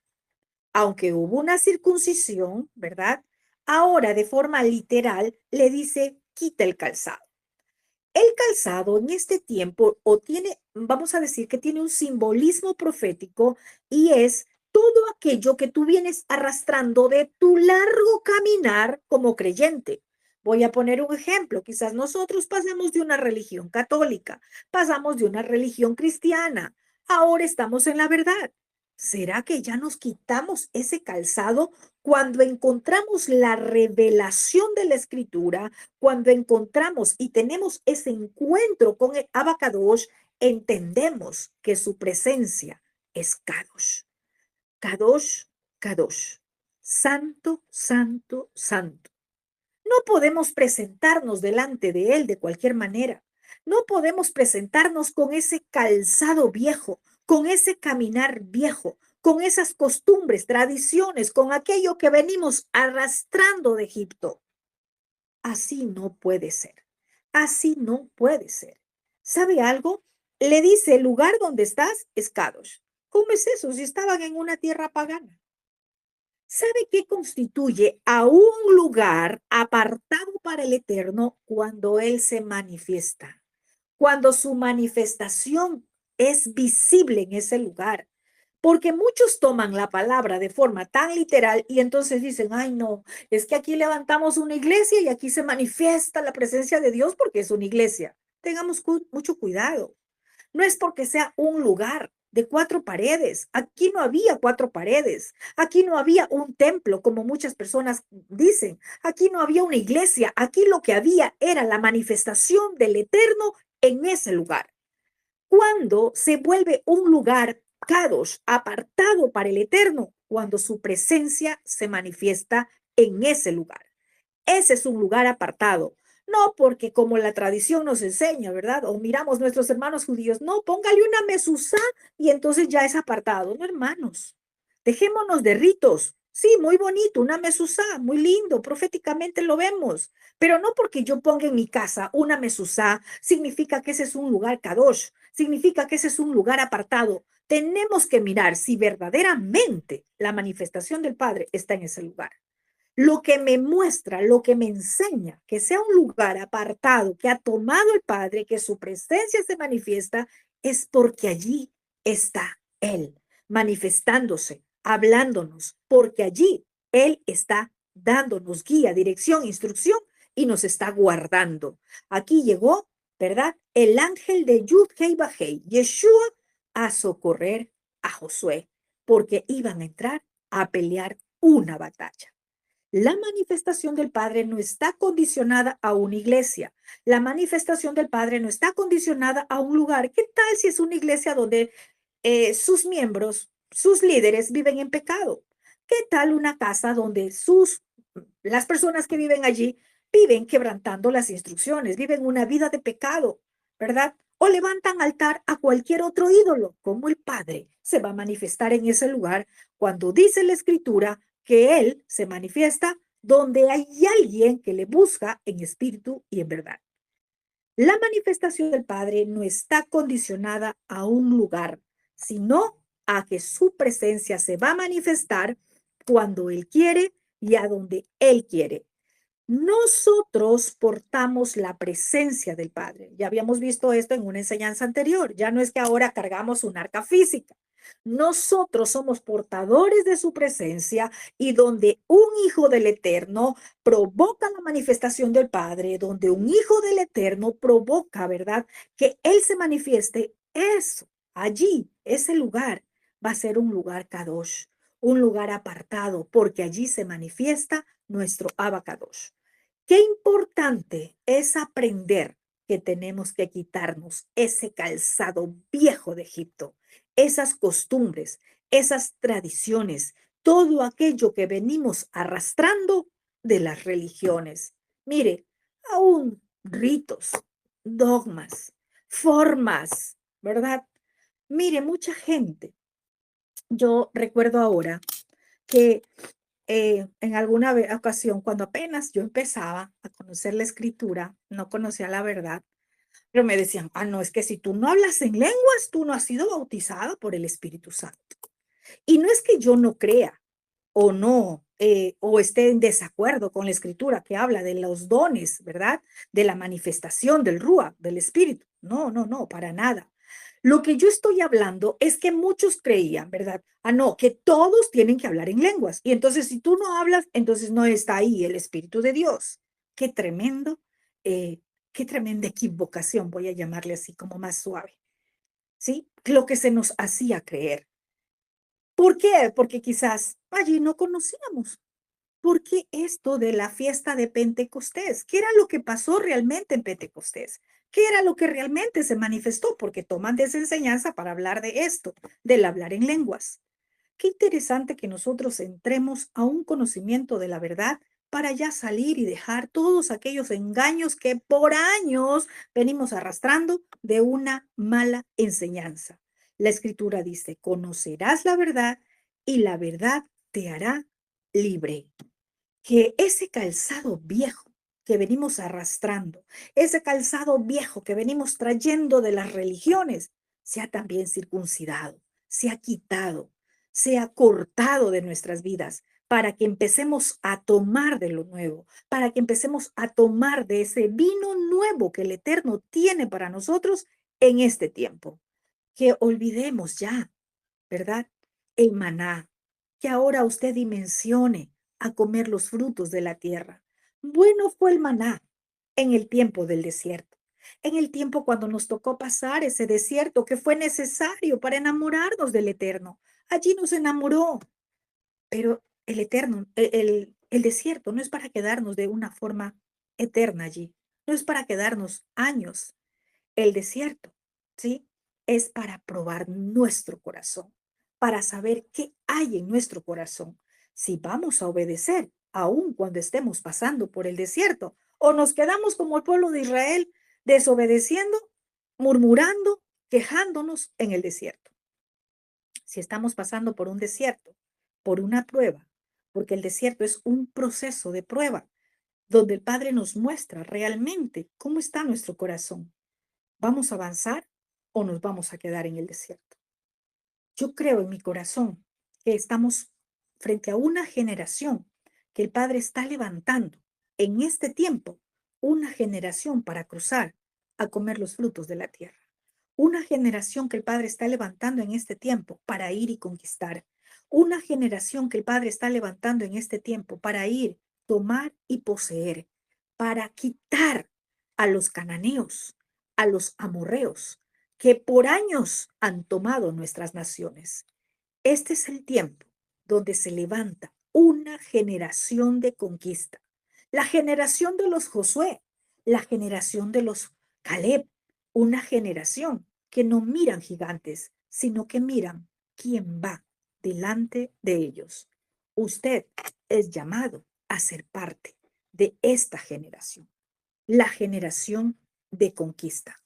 aunque hubo una circuncisión, ¿verdad? Ahora de forma literal le dice, quita el calzado. El calzado en este tiempo o tiene, vamos a decir que tiene un simbolismo profético y es todo aquello que tú vienes arrastrando de tu largo caminar como creyente. Voy a poner un ejemplo. Quizás nosotros pasamos de una religión católica, pasamos de una religión cristiana, ahora estamos en la verdad. ¿Será que ya nos quitamos ese calzado cuando encontramos la revelación de la escritura? Cuando encontramos y tenemos ese encuentro con el Abacadosh, entendemos que su presencia es Kadosh. Kadosh, Kadosh. Santo, santo, santo. No podemos presentarnos delante de Él de cualquier manera. No podemos presentarnos con ese calzado viejo, con ese caminar viejo, con esas costumbres, tradiciones, con aquello que venimos arrastrando de Egipto. Así no puede ser. Así no puede ser. ¿Sabe algo? Le dice, el lugar donde estás es Kadosh. ¿Cómo es eso si estaban en una tierra pagana? ¿Sabe qué constituye a un lugar apartado para el Eterno cuando Él se manifiesta? Cuando su manifestación es visible en ese lugar. Porque muchos toman la palabra de forma tan literal y entonces dicen, ay no, es que aquí levantamos una iglesia y aquí se manifiesta la presencia de Dios porque es una iglesia. Tengamos mucho cuidado. No es porque sea un lugar de cuatro paredes. Aquí no había cuatro paredes. Aquí no había un templo, como muchas personas dicen. Aquí no había una iglesia. Aquí lo que había era la manifestación del Eterno en ese lugar. Cuando se vuelve un lugar kadosh, apartado para el Eterno, cuando su presencia se manifiesta en ese lugar. Ese es un lugar apartado. No porque como la tradición nos enseña, ¿verdad? O miramos nuestros hermanos judíos, no, póngale una mezuzá y entonces ya es apartado. No, hermanos, dejémonos de ritos. Sí, muy bonito, una mezuzá, muy lindo, proféticamente lo vemos. Pero no porque yo ponga en mi casa una mezuzá, significa que ese es un lugar kadosh, significa que ese es un lugar apartado. Tenemos que mirar si verdaderamente la manifestación del Padre está en ese lugar. Lo que me muestra, lo que me enseña que sea un lugar apartado que ha tomado el Padre, que su presencia se manifiesta, es porque allí está Él manifestándose, hablándonos, porque allí Él está dándonos guía, dirección, instrucción y nos está guardando. Aquí llegó, ¿verdad? El ángel de Yud Hei Bajei, Yeshua, a socorrer a Josué, porque iban a entrar a pelear una batalla. La manifestación del Padre no está condicionada a una iglesia. La manifestación del Padre no está condicionada a un lugar. ¿Qué tal si es una iglesia donde sus miembros, sus líderes viven en pecado? ¿Qué tal una casa donde las personas que viven allí viven quebrantando las instrucciones, viven una vida de pecado, ¿verdad? O levantan altar a cualquier otro ídolo, como el Padre se va a manifestar en ese lugar cuando dice la Escritura que Él se manifiesta donde hay alguien que le busca en espíritu y en verdad. La manifestación del Padre no está condicionada a un lugar, sino a que su presencia se va a manifestar cuando Él quiere y a donde Él quiere. nosotros portamos la presencia del Padre. Ya habíamos visto esto en una enseñanza anterior. Ya no es que ahora cargamos un arca física. Nosotros somos portadores de su presencia y donde un hijo del Eterno provoca la manifestación del Padre, donde un hijo del Eterno provoca, ¿verdad? Que Él se manifieste, eso, allí, ese lugar va a ser un lugar kadosh, un lugar apartado, porque allí se manifiesta nuestro abacadosh. Qué importante es aprender que tenemos que quitarnos ese calzado viejo de Egipto, esas costumbres, esas tradiciones, todo aquello que venimos arrastrando de las religiones. Mire, aún ritos, dogmas, formas, ¿verdad? Mire, mucha gente, yo recuerdo ahora que en alguna ocasión, cuando apenas yo empezaba a conocer la escritura, no conocía la verdad, pero me decían, ah, no, es que si tú no hablas en lenguas, tú no has sido bautizado por el Espíritu Santo. Y no es que yo no crea o no, o esté en desacuerdo con la escritura que habla de los dones, ¿verdad? De la manifestación del Rúa, del Espíritu. No, no, no, para nada. Lo que yo estoy hablando es que muchos creían, ¿verdad? Ah, no, que todos tienen que hablar en lenguas. Y entonces, si tú no hablas, entonces no está ahí el Espíritu de Dios. Qué tremendo, eh, qué tremenda equivocación, voy a llamarle así como más suave, ¿sí? Lo que se nos hacía creer. ¿Por qué? Porque quizás allí no conocíamos. ¿Por qué esto de la fiesta de Pentecostés? ¿Qué era lo que pasó realmente en Pentecostés? ¿Qué era lo que realmente se manifestó? Porque toman de esa enseñanza para hablar de esto, del hablar en lenguas. Qué interesante que nosotros entremos a un conocimiento de la verdad para ya salir y dejar todos aquellos engaños que por años venimos arrastrando de una mala enseñanza. La escritura dice, conocerás la verdad y la verdad te hará libre. Que ese calzado viejo que venimos arrastrando, ese calzado viejo que venimos trayendo de las religiones, sea también circuncidado, sea quitado, sea cortado de nuestras vidas, para que empecemos a tomar de lo nuevo, para que empecemos a tomar de ese vino nuevo que el Eterno tiene para nosotros en este tiempo. Que olvidemos ya, ¿verdad? El maná, que ahora usted dimensione a comer los frutos de la tierra. Bueno fue el maná en el tiempo del desierto, en el tiempo cuando nos tocó pasar ese desierto que fue necesario para enamorarnos del Eterno. Allí nos enamoró, pero el Eterno, el desierto no es para quedarnos de una forma eterna allí, no es para quedarnos años. El desierto, ¿sí? Es para probar nuestro corazón, para saber qué hay en nuestro corazón, si vamos a obedecer, aun cuando estemos pasando por el desierto, o nos quedamos como el pueblo de Israel, desobedeciendo, murmurando, quejándonos en el desierto. Si estamos pasando por un desierto, por una prueba, porque el desierto es un proceso de prueba, donde el Padre nos muestra realmente cómo está nuestro corazón. ¿Vamos a avanzar o nos vamos a quedar en el desierto? Yo creo en mi corazón que estamos frente a una generación que el Padre está levantando en este tiempo, una generación para cruzar a comer los frutos de la tierra. Una generación que el Padre está levantando en este tiempo para ir y conquistar. Una generación que el Padre está levantando en este tiempo para ir, tomar y poseer, para quitar a los cananeos, a los amorreos, que por años han tomado nuestras naciones. Este es el tiempo donde se levanta una generación de conquista, la generación de los Josué, la generación de los Caleb, una generación que no miran gigantes, sino que miran quién va delante de ellos. Usted es llamado a ser parte de esta generación, la generación de conquista.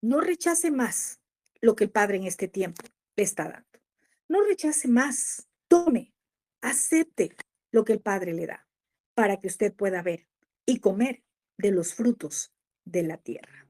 No rechace más lo que el Padre en este tiempo le está dando. No rechace más. Tome, acepte lo que el Padre le da para que usted pueda ver y comer de los frutos de la tierra.